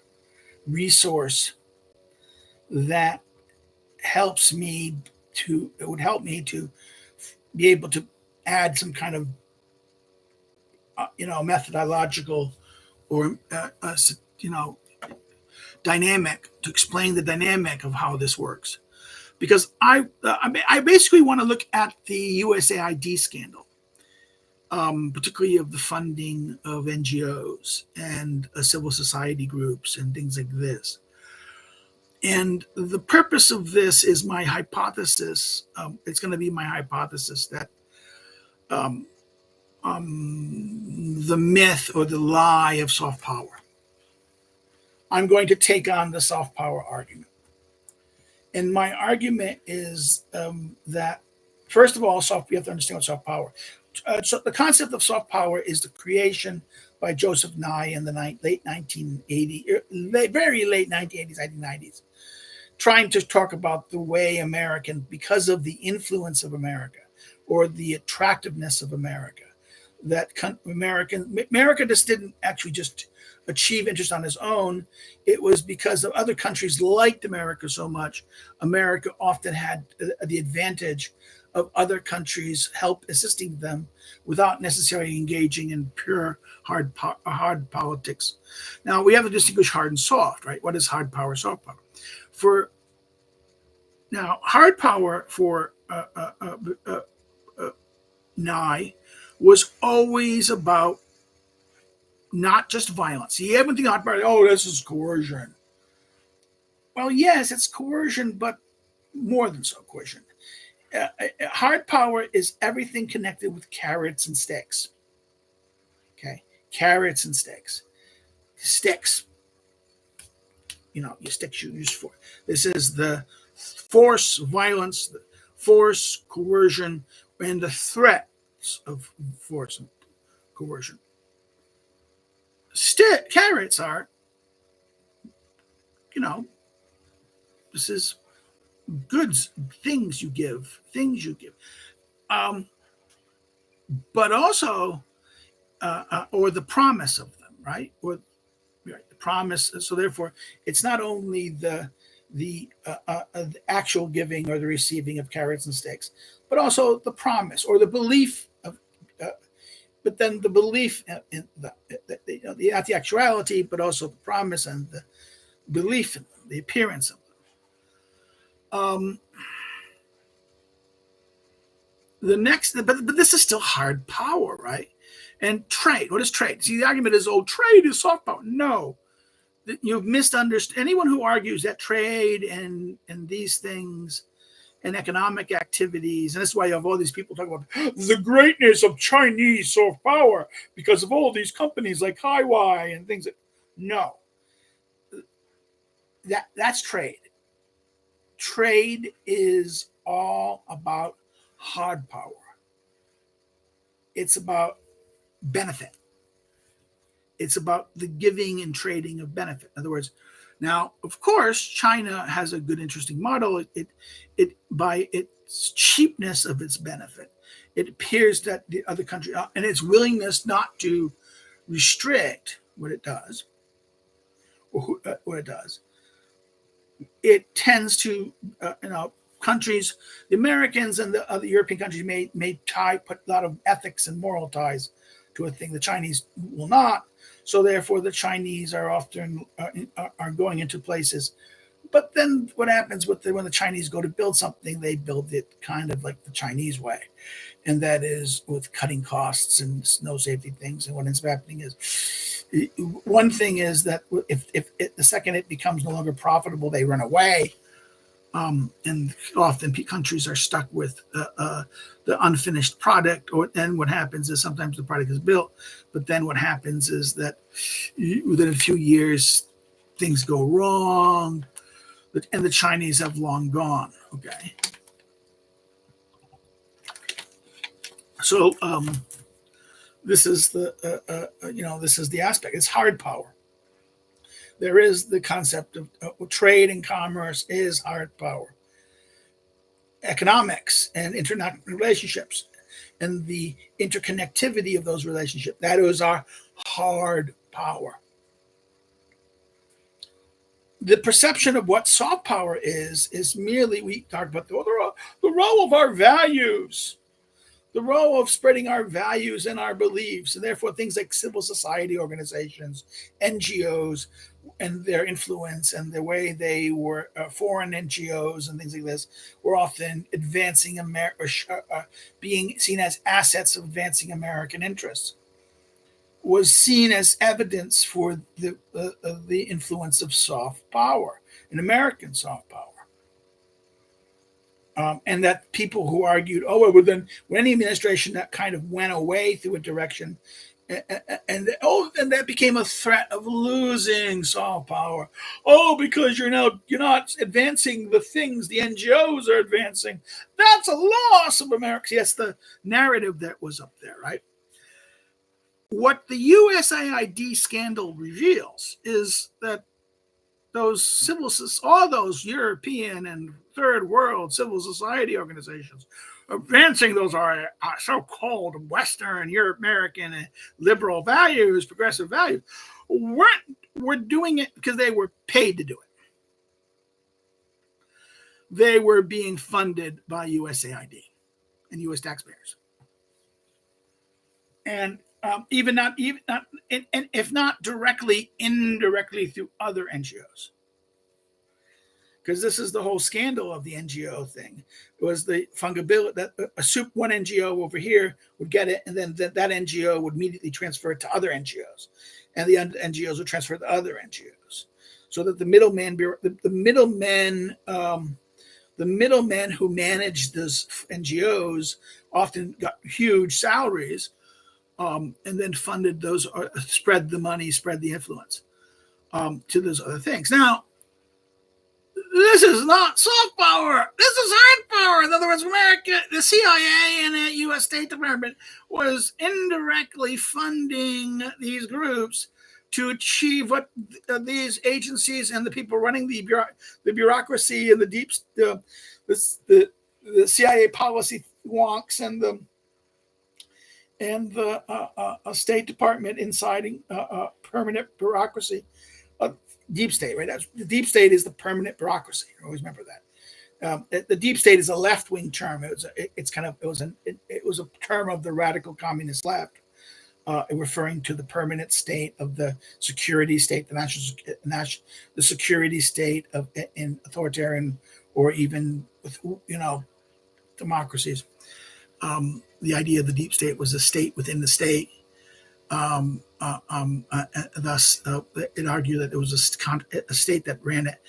resource that would help me to be able to add some kind of methodological or dynamic to explain the dynamic of how this works, because I basically want to look at the USAID scandal, particularly of the funding of NGOs and civil society groups and things like this. And the purpose of this is my hypothesis. It's going to be my hypothesis that the myth or the lie of soft power. I'm going to take on the soft power argument. And my argument is that, first of all, we have to understand what soft power. So the concept of soft power is the creation by Joseph Nye in the late 1980s, very late 1980s, 1990s, trying to talk about the way because of the influence of America or the attractiveness of America, that America just didn't actually just achieve interest on its own. It was because of other countries liked America so much. America often had the advantage of other countries help assisting them without necessarily engaging in pure hard politics. Now we have to distinguish hard and soft, right? What is hard power, soft power? Hard power for Nye was always about not just violence. You haven't think about, this is coercion. Well, yes, it's coercion, but more than so coercion. Hard power is everything connected with carrots and sticks. Okay, carrots and sticks. Sticks. Your sticks you use for. This is the force, violence, the force, coercion, and the threats of force and coercion. Carrots are, this is goods, things you give. But also, or the promise of them, right? Or the promise. So therefore, it's not only the actual giving or the receiving of carrots and sticks, but also the promise or the belief of. But then the belief in not the actuality, but also the promise and the belief in them, the appearance of them. The next, but this is still hard power, right? And trade. What is trade? See, the argument is, oh, trade is soft power. No, you've misunderstood. Anyone who argues that trade and these things and economic activities, and that's why you have all these people talking about the greatness of Chinese soft power because of all these companies like Highway and things. No, that's trade. Trade is all about hard power. It's about benefit. It's about the giving and trading of benefit. In other words, now, of course, China has a good, interesting model. It by its cheapness of its benefit, it appears that the other country and its willingness not to restrict what it does, it tends to, countries, the Americans and the other European countries may put a lot of ethics and moral ties to a thing. The Chinese will not. So therefore, the Chinese are often are going into places. But then what happens when the Chinese go to build something, they build it kind of like the Chinese way. And that is with cutting costs and no safety things. And what ends up happening is, one thing is that if the second it becomes no longer profitable, they run away. And often countries are stuck with the unfinished product, and what happens is sometimes the product is built, but then what happens is that within a few years things go wrong, and the Chinese have long gone. Okay, so this is the aspect. It's hard power. There is the concept of trade and commerce is hard power. Economics and international relationships and the interconnectivity of those relationships, that is our hard power. The perception of what soft power is merely, we talk about the role of our values, the role of spreading our values and our beliefs, and therefore things like civil society organizations, NGOs, and their influence and the way they were foreign NGOs and things like this were often advancing being seen as assets of advancing American interests, was seen as evidence for the influence of soft power, in American soft power. And that people who argued, well, then when any administration that kind of went away through a direction, and that became a threat of losing soft power. Oh, because you're not advancing the things the NGOs are advancing. That's a loss of America. Yes, the narrative that was up there, right? What the USAID scandal reveals is that all those European and third world civil society organizations advancing those are so-called Western, American, liberal values, progressive values, were doing it because they were paid to do it. They were being funded by USAID and U.S. taxpayers, and if not directly, indirectly through other NGOs. Because this is the whole scandal of the NGO thing. It was the fungibility that one NGO over here would get it, and then that NGO would immediately transfer it to other NGOs, and the NGOs would transfer it to other NGOs, so that the middlemen who managed those NGOs often got huge salaries, and then funded those, spread the money, spread the influence to those other things. Now, this is not soft power. This is hard power. In other words, America, the CIA and the U.S. State Department was indirectly funding these groups to achieve what these agencies and the people running the bureaucracy and the CIA policy wonks and the State Department inciting permanent bureaucracy. Deep state, right? The deep state is the permanent bureaucracy. Always remember that. The deep state is a left-wing term. It was a term of the radical communist left, referring to the permanent state of the security state, the security state in authoritarian or even with democracies. The idea of the deep state was a state within the state. Thus, it argued that it was a state that ran it.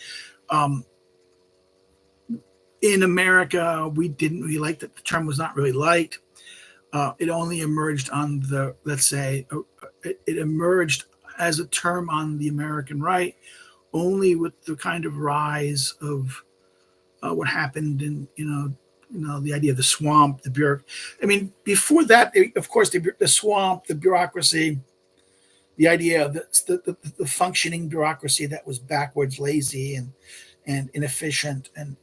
In America, we didn't really like that. The term was not really liked. It only emerged on the, let's say, it emerged as a term on the American right only with the kind of rise of what happened in, the idea of the swamp, the bureaucracy. I mean, before that, of course, the swamp, the bureaucracy, the idea of the functioning bureaucracy that was backwards, lazy, and inefficient, and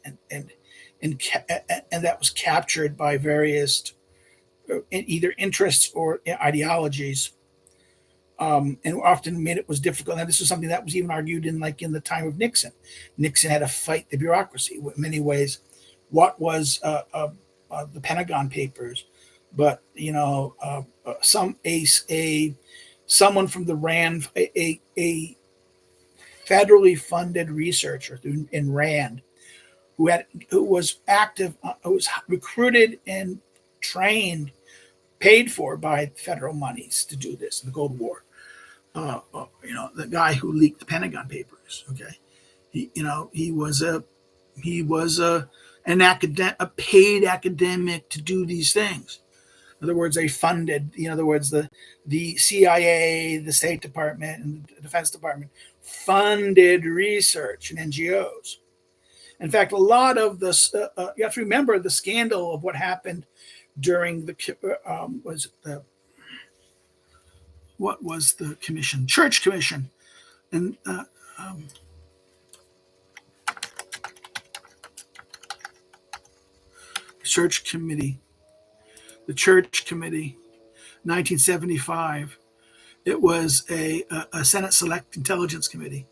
that was captured by various either interests or ideologies, and often made it was difficult. And this was something that was even argued in the time of Nixon. Nixon had to fight the bureaucracy in many ways. What was the Pentagon Papers, but someone from the RAND, a federally funded researcher in RAND, who was active, who was recruited and trained, paid for by federal monies to do this, the Cold War. The guy who leaked the Pentagon Papers. Okay, he was a paid academic to do these things. In other words, they funded. In other words, the CIA, the State Department, and the Defense Department funded research and NGOs. In fact, a lot of this, you have to remember the scandal of what happened during what was the commission? Church Commission. And Church Committee. The Church Committee, 1975. It was a Senate Select Intelligence Committee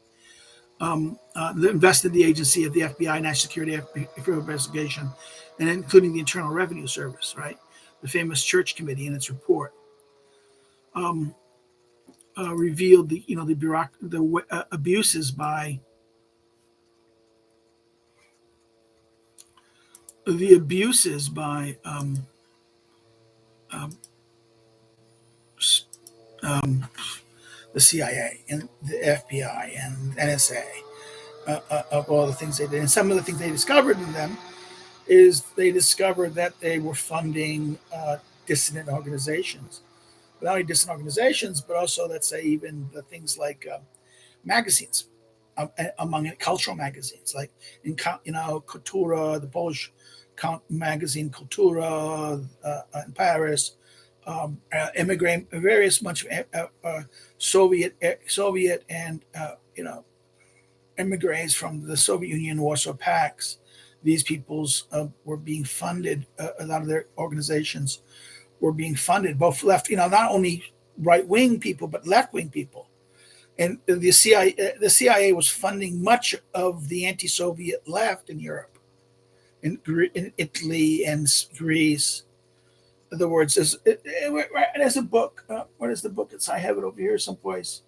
that invested the agency of the FBI, National Security, Federal Investigation, and including the Internal Revenue Service, right? The famous Church Committee in its report revealed the abuses by the CIA and the FBI and NSA of all the things they did. And some of the things they discovered in them is they discovered that they were funding dissident organizations. But not only dissident organizations, but also, let's say, even the things like magazines, among cultural magazines, like Kultura, the Polish magazine Kultura in Paris, immigrant, various bunch of Soviet and immigrants from the Soviet Union, Warsaw Pacts. These peoples were being funded. A lot of their organizations were being funded, both left, not only right wing people but left wing people. And the CIA was funding much of the anti-Soviet left in Europe, in Italy and Greece. In other words, there's a book. What is the book? I have it over here someplace.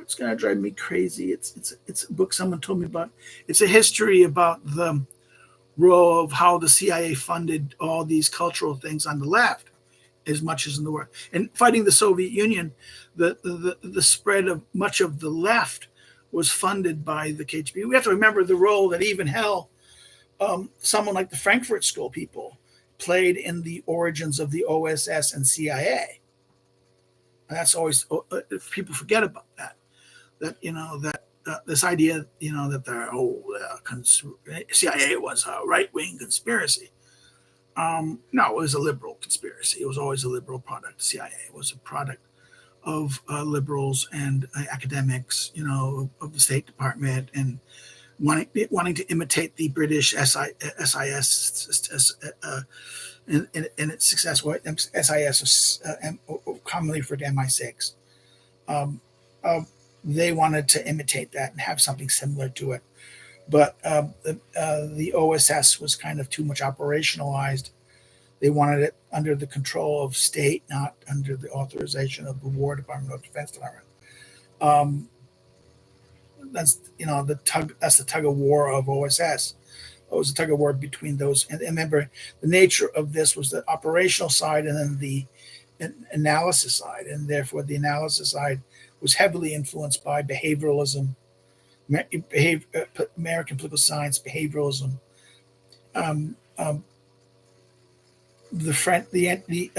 It's gonna drive me crazy. It's a book someone told me about. It's a history about the role of how the CIA funded all these cultural things on the left, as much as in the world. And fighting the Soviet Union, the spread of much of the left was funded by the KGB. We have to remember the role that even someone like the Frankfurt School people played in the origins of the OSS and CIA. And that's always, people forget about that. This idea, that the CIA was a right-wing conspiracy. No, it was a liberal conspiracy. It was always a liberal product. The CIA was a product of liberals and academics, of the State Department, and wanting to imitate the British SIS in its success. SIS, commonly referred to MI6. They wanted to imitate that and have something similar to it. But the OSS was kind of too much operationalized. They wanted it under the control of state, not under the authorization of the War Department or Defense Department. That's the tug of war of OSS. it was a tug of war between those. And remember, the nature of this was the operational side and then the analysis side, and therefore the analysis side was heavily influenced by behavioralism, American political science, behavioralism, um, um, the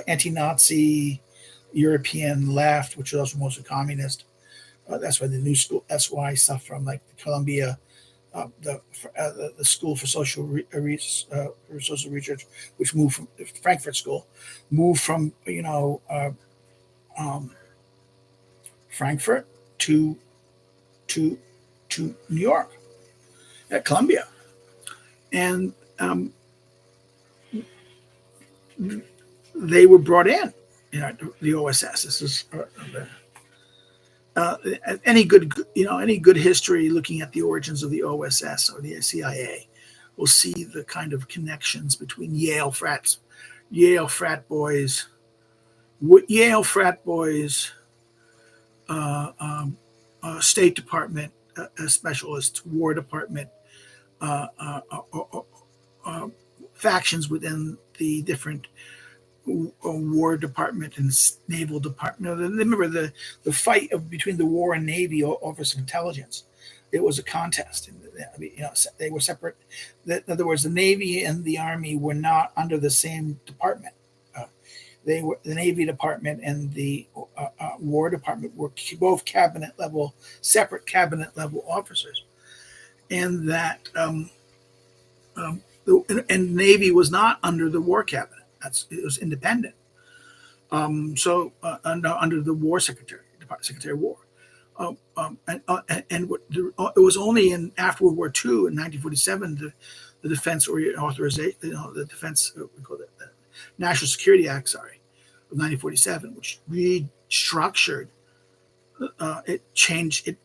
anti-Nazi European left, which was also mostly communist. That's why the new school. That's why stuff from like the Columbia, the School for Social Research, which moved from Frankfurt School, moved from um, Frankfurt to to to New York at Columbia, and they were brought in. The OSS. This is any good history looking at the origins of the OSS or the CIA will see the kind of connections between Yale frat boys, State Department specialists, War Department uh, uh, uh, uh, uh, factions within the different War Department and Naval Department. Remember the fight between the War and Navy Office of Intelligence. It was a contest. They were separate. In other words, the Navy and the Army were not under the same department. They were the Navy Department and the War Department were both separate cabinet level officers, and that and Navy was not under the War Cabinet. It was independent. Under the War Secretary of War. It was only after World War II in 1947 the Defense Authorization, the Defense, we call it the National Security Act, of 1947, which restructured, it changed, it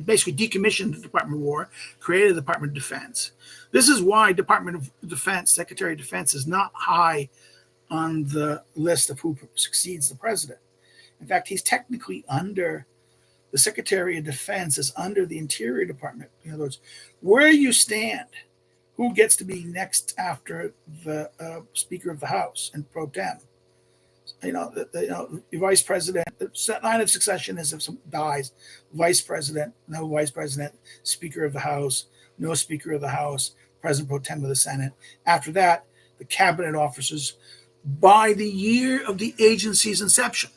basically decommissioned the Department of War, created the Department of Defense. This is why Department of Defense, Secretary of Defense, is not high on the list of who succeeds the president. In fact, he's technically under the Secretary of Defense is under the Interior Department. In other words, where you stand, who gets to be next after the Speaker of the House and pro tem. The vice president, the line of succession is if someone dies, vice president, no vice president, Speaker of the House, no Speaker of the House, President pro tem of the Senate. After that, the cabinet officers by the year of the agency's inception.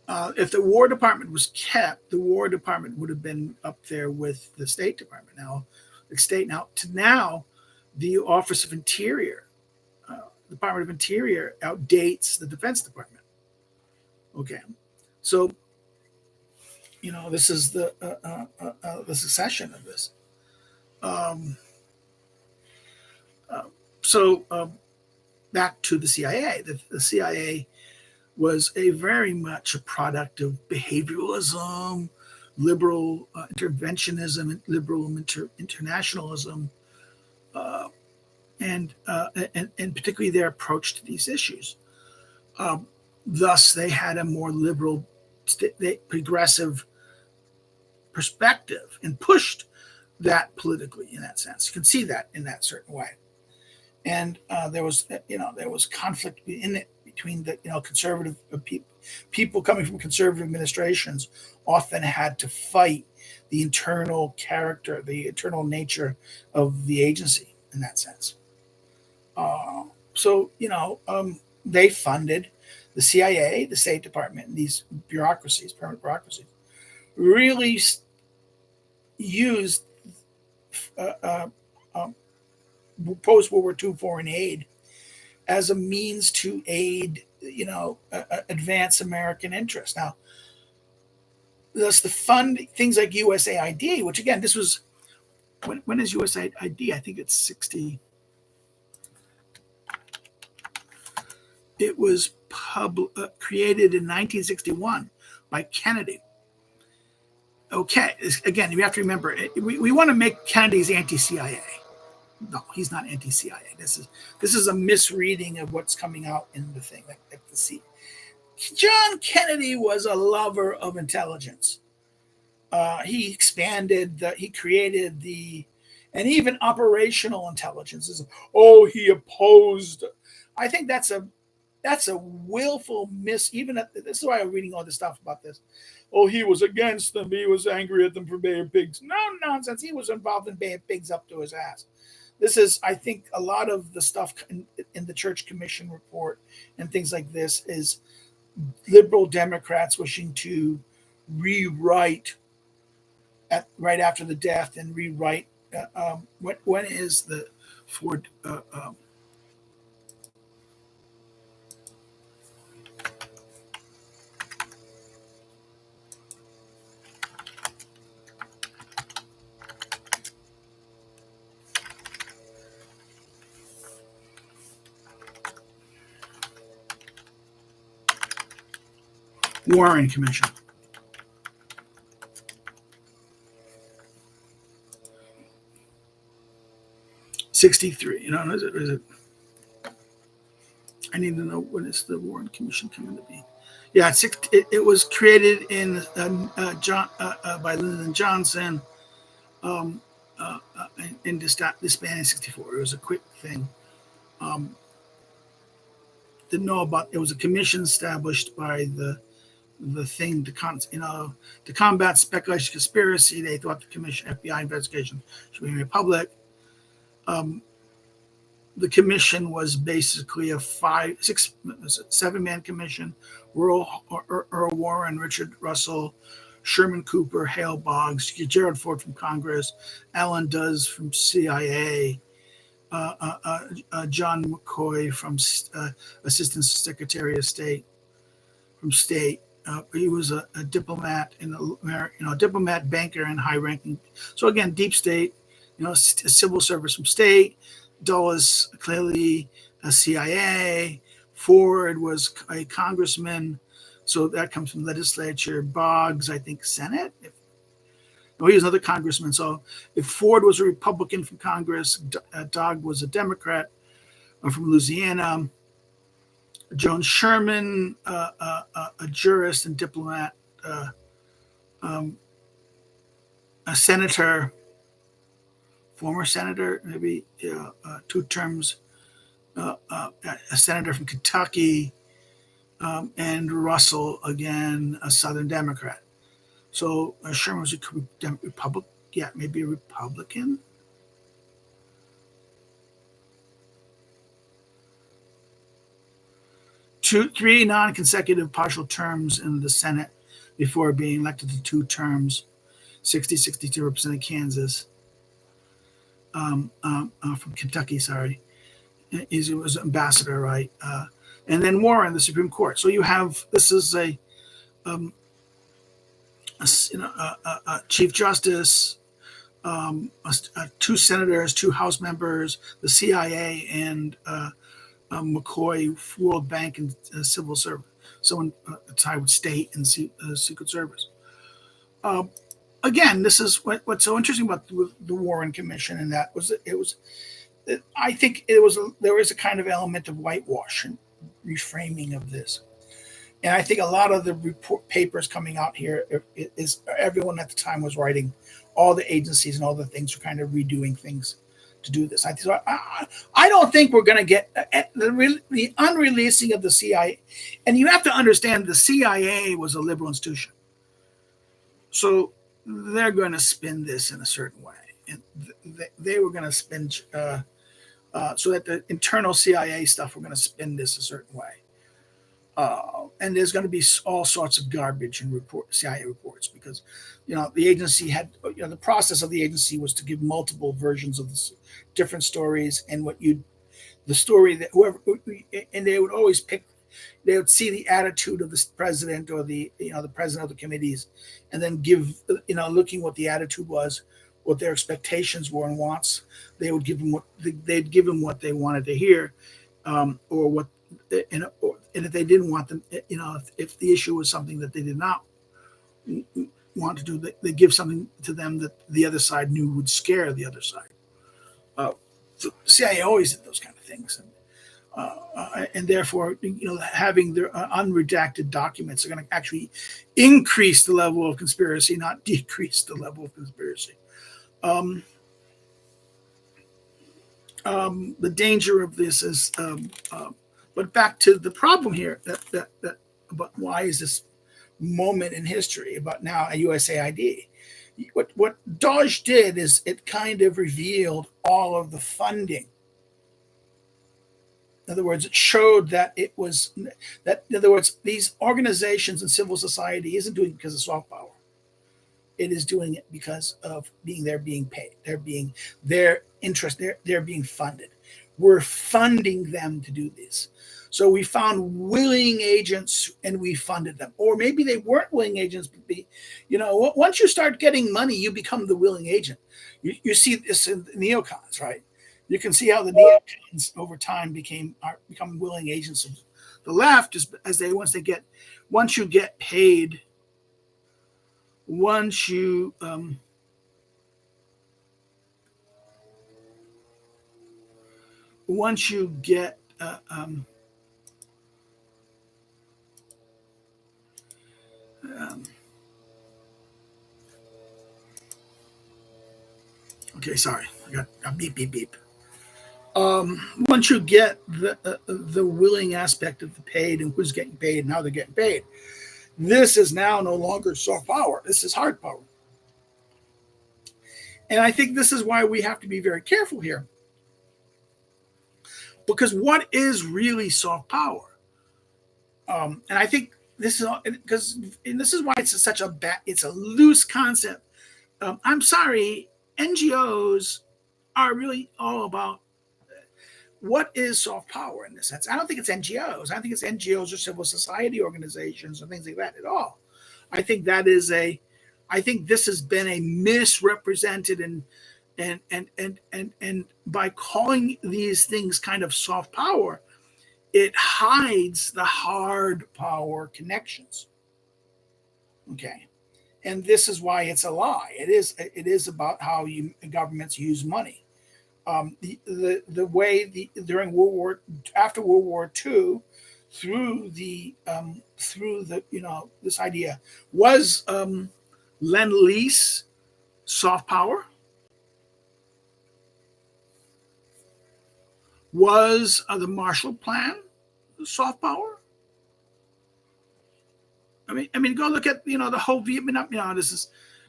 If the War Department was kept, the War Department would have been up there with the State Department. Now, the Office of Interior, Department of Interior outdates the Defense Department. Okay, so this is the succession of this. Back to the CIA. The CIA was very much a product of behavioralism, liberal interventionism, liberal internationalism, and particularly their approach to these issues. Thus, they had a more liberal, progressive perspective and pushed that politically in that sense. You can see that in that certain way. And there was conflict in it between the conservative people coming from conservative administrations often had to fight the internal character, the internal nature of the agency in that sense. They funded the CIA, the State Department, and these bureaucracies, permanent bureaucracies, really used post-World War II foreign aid as a means to aid, advance American interests. Now, thus the fund things like USAID, which again, this was when is USAID? I think it's 60. It was created in 1961 by Kennedy. Okay, again, you have to remember, we want to make Kennedy's anti-CIA. No, he's not anti-CIA. This is a misreading of what's coming out in the thing. John Kennedy was a lover of intelligence. He expanded, he created and even operational intelligence. He opposed. I think that's a willful even this is why I'm reading all this stuff about this. He was against them. He was angry at them for baying pigs. No nonsense. He was involved in baying pigs up to his ass. This is, I think, a lot of the stuff in the Church Commission report and things like this is liberal Democrats wishing to rewrite right after the death and rewrite. When is the Ford? Warren Commission. '63. Is it? I need to know when is the Warren Commission coming to be. Yeah, it was created in by Lyndon Johnson in disbanded in '64. It was a quick thing. Didn't know about it was a commission established by the thing to combat speculation conspiracy. They thought the commission FBI investigation should be made public. The commission was basically a 7-man commission. Earl Warren, Richard Russell, Sherman Cooper, Hale Boggs, Gerald Ford from Congress, Alan Dulles from CIA, John McCoy from Assistant Secretary of State from State. He was a diplomat diplomat, banker, and high-ranking. So again, deep state. A civil service from State. Dulles clearly a CIA. Ford was a congressman, so that comes from legislature. Boggs, I think, Senate. He was another congressman. So if Ford was a Republican from Congress, Dog was a Democrat from Louisiana. Joan Sherman, a jurist and diplomat, a senator, former senator, maybe 2 terms, a senator from Kentucky, and Russell, again, a Southern Democrat. So Sherman was a Republican, maybe a Republican. Three non-consecutive partial terms in the Senate before being elected to 2 terms, 60-62, representing Kansas. From Kentucky, sorry. He was ambassador, right? And then Warren, the Supreme Court. So you have, this is a Chief Justice, 2 senators, 2 House members, the CIA, and McCoy, World Bank, and civil service. Someone tied with state and Secret Service. Again, this is what's so interesting about the Warren Commission, and that was I think there is a kind of element of whitewash and reframing of this, and I think a lot of the papers coming out here is everyone at the time was writing, all the agencies and all the things were kind of redoing things to do this. I don't think we're going to get the unreleasing of the CIA, and you have to understand the CIA was a liberal institution, so they're going to spin this in a certain way, and they were going to spin so that the internal CIA stuff, we're going to spin this a certain way, and there's going to be all sorts of garbage in CIA reports because the agency had the process of the agency was to give multiple versions of the different stories, and the story that whoever, and they would always pick. They would see the attitude of the president or the president of the committees, and then give looking what the attitude was, what their expectations were and wants. They would give them what they wanted to hear, or what, and if they didn't want them, if the issue was something that they did not want to do, they give something to them that the other side knew would scare the other side. So CIA always did those kind of things. And, and therefore, having their unredacted documents are going to actually increase the level of conspiracy, not decrease the level of conspiracy. The danger of this is, but back to the problem here, that about why is this moment in history about now a USAID? What Dodge did is it kind of revealed all of the funding. In other words, it showed that in other words, these organizations and civil society isn't doing it because of soft power. It is doing it because of being paid. Their interest, they're being funded. We're funding them to do this. So we found willing agents and we funded them. Or maybe they weren't willing agents, but once you start getting money, you become the willing agent. You see this in the neocons, right? You can see how the neocons over time become willing agents of the left, once you get paid, once you get okay, sorry, I got a beep beep beep. Once you get the willing aspect of the paid and who's getting paid and how they're getting paid, this is now no longer soft power. This is hard power. And I think this is why we have to be very careful here. Because what is really soft power? And I think this is why it's it's a loose concept. I'm sorry, NGOs are really all about what is soft power in this sense. I don't think it's NGOs. I don't think it's NGOs or civil society organizations or things like that at all. I think this has been a misrepresented and by calling these things kind of soft power, it hides the hard power connections. Okay. And this is why it's a lie. It is about how governments use money. The way during after World War II, through this idea was Lend-Lease soft power? Was the Marshall Plan soft power? I mean, go look at the whole Vietnam.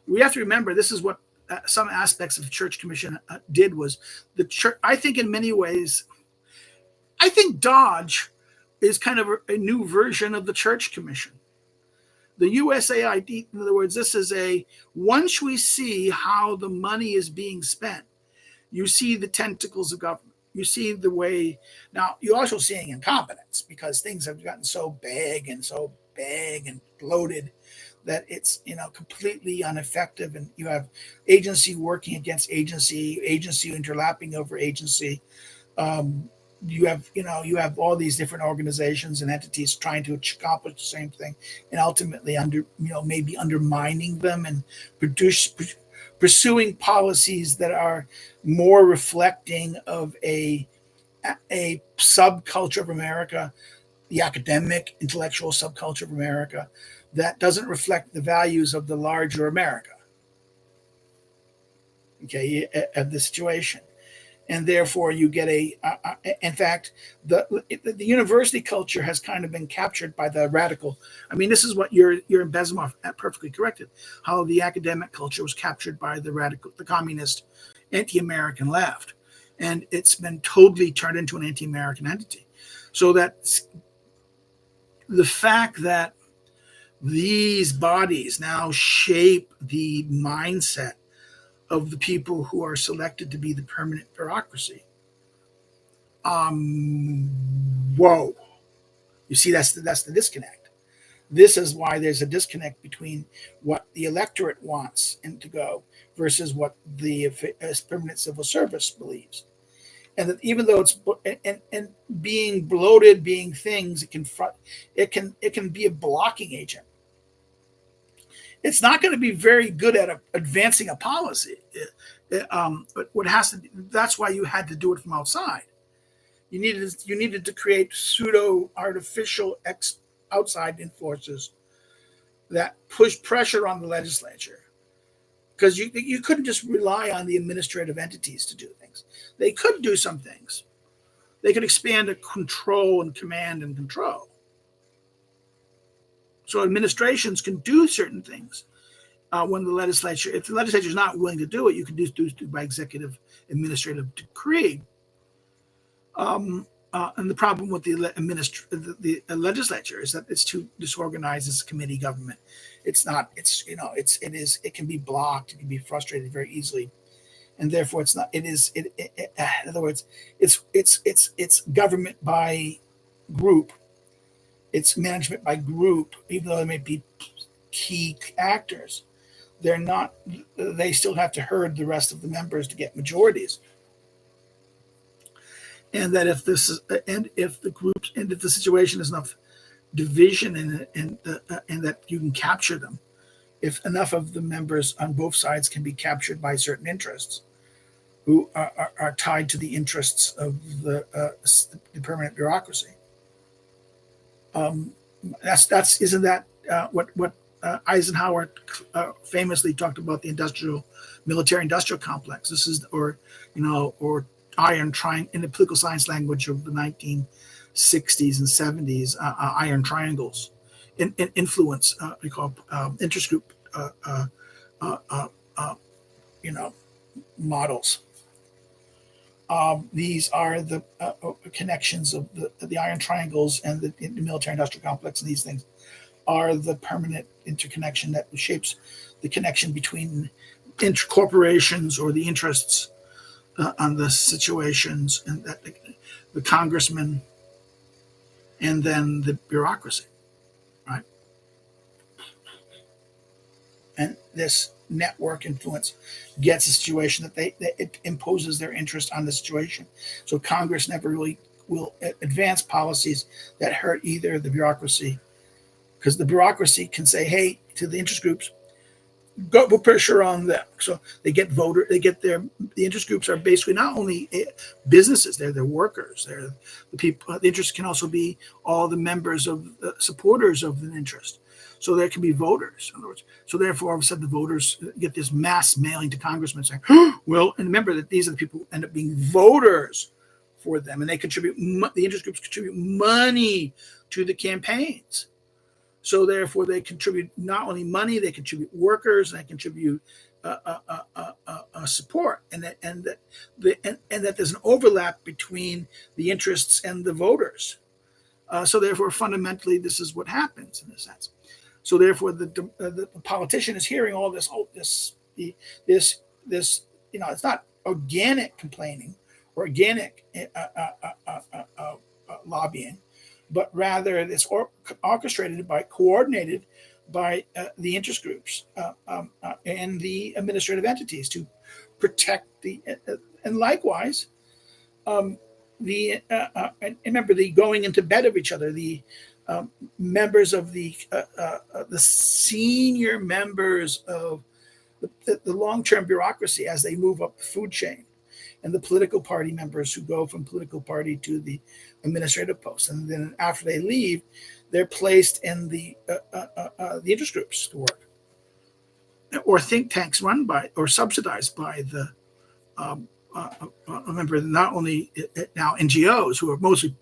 We have to remember this is what some aspects of the Church Commission did was the church. I think in many ways, I think Dodge is kind of a new version of the Church Commission. The USAID, in other words, this is once we see how the money is being spent, you see the tentacles of government. You see the way, now you're also seeing incompetence because things have gotten so big and bloated that it's completely ineffective, and you have agency working against agency interlapping over agency. You have all these different organizations and entities trying to accomplish the same thing, and ultimately maybe undermining them and pursuing policies that are more reflecting of a subculture of America, the academic, intellectual subculture of America, that doesn't reflect the values of the larger America, okay, of the situation. And therefore you get in fact, the university culture has kind of been captured by the radical. I mean, this is what you're in Bezimov perfectly corrected, how the academic culture was captured by the communist, anti-American left. And it's been totally turned into an anti-American entity. So that the fact that these bodies now shape the mindset of the people who are selected to be the permanent bureaucracy. Whoa. You see, that's the disconnect. This is why there's a disconnect between what the electorate wants and to go versus what the permanent civil service believes. And that even though it's and being bloated, being things, it can be a blocking agent. It's not going to be very good at advancing a policy. But that's why you had to do it from outside. You needed to create pseudo artificial outside influences that push pressure on the legislature, because you couldn't just rely on the administrative entities to do things. They could do some things. They could expand a control and command and control. So administrations can do certain things when the legislature, if the legislature is not willing to do it, you can do by executive administrative decree. And the problem with the legislature is that it's too disorganized as a committee government. It can be blocked, it can be frustrated very easily, and therefore in other words, it's government by group, it's management by group, even though they may be key actors. They still have to herd the rest of the members to get majorities. And that if the situation is enough division and that you can capture them, if enough of the members on both sides can be captured by certain interests who are tied to the interests of the permanent bureaucracy. Isn't that what Eisenhower famously talked about, the military industrial complex? This is or iron triangle in the political science language of the 1960s and 70s, iron triangles in influence, we call interest group, models. These are the connections of the iron triangles and the military industrial complex, and these things are the permanent interconnection that shapes the connection between corporations or the interests on the situations, and that the congressman and then the bureaucracy, right? And this network influence gets a situation that it imposes their interest on the situation. So Congress never really will advance policies that hurt either the bureaucracy, because the bureaucracy can say, hey, to the interest groups, go put pressure on them. So the interest groups are basically not only businesses, they're workers, they're the people. The interest can also be all the members of supporters of an interest. So there can be voters, in other words. So therefore, all of a sudden, the voters get this mass mailing to congressmen saying, well, and remember that these are the people who end up being voters for them, and they contribute, the interest groups contribute money to the campaigns. So therefore, they contribute not only money, they contribute workers, and they contribute support, and that there's an overlap between the interests and the voters. So therefore, fundamentally, this is what happens in a sense. So therefore, the politician is hearing all this. It's not organic complaining, organic lobbying, but rather it's coordinated by the interest groups and the administrative entities to protect and likewise, and remember the going into bed of each other, the members of the senior members of the long-term bureaucracy as they move up the food chain, and the political party members who go from political party to the administrative post, and then after they leave, they're placed in the interest groups to work, or think tanks run by or subsidized by the. Remember, not only now NGOs who are mostly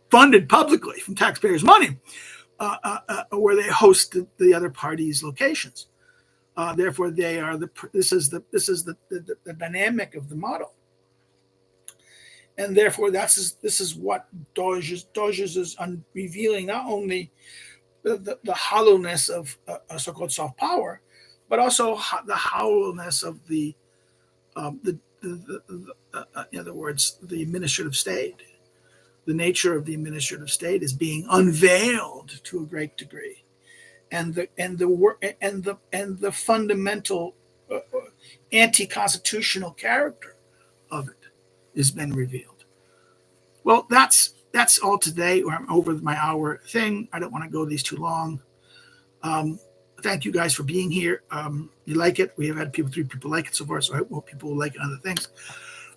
funded publicly from taxpayers' money, where they host the other parties' locations. Therefore, they are this is the dynamic of the model, and therefore this is what Doges is revealing, not only the hollowness of so-called soft power, but also the hollowness of in other words, the administrative state. The nature of the administrative state is being unveiled to a great degree, and the fundamental anti-constitutional character of it has been revealed. Well, that's all today. I'm over my hour thing. I don't want to go these too long. Thank you guys for being here. You like it? We have had 3 people like it so far, so I hope people will like it on other things.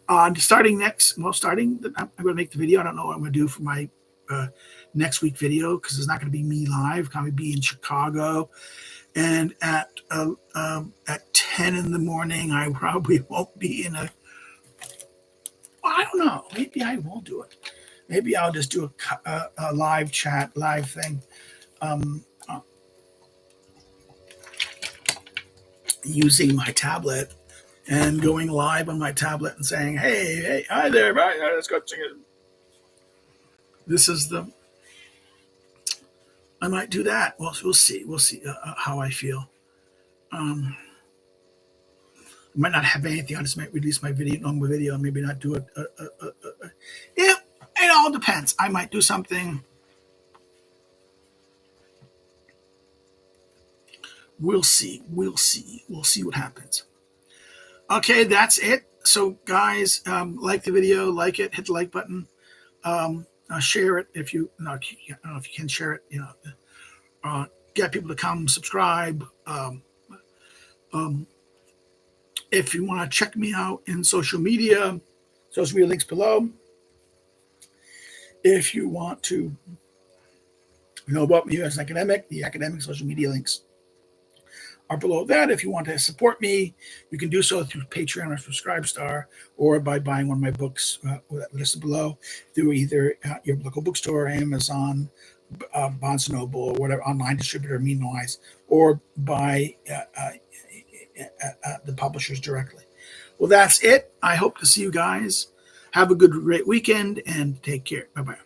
Starting I'm going to make the video. I don't know what I'm going to do for my next week video, because it's not going to be me live. It's going to be in Chicago, and at 10 in the morning, I probably won't be in I don't know. Maybe I will do it. Maybe I'll just do a live chat, live thing, using my tablet and going live on my tablet and saying, "Hey, hi there, right? Let's go sing it." This is I might do that. Well, we'll see. We'll see how I feel. I might not have anything. I just might release my normal video, and maybe not do it. It all depends. I might do something. We'll see. We'll see what happens. Okay, that's it. So, guys, like the video, like it, hit the like button, share it if you. I don't know if you can share it. Get people to come subscribe. If you want to check me out in social media links below. If you want to know about me as an academic, the academic social media links are below that. If you want to support me, you can do so through Patreon or Subscribestar, or by buying one of my books listed below through either your local bookstore, Amazon, Barnes & Noble, or whatever online distributor, meanwhile, or by the publishers directly. Well, that's it. I hope to see you guys. Have a great weekend, and take care. Bye-bye.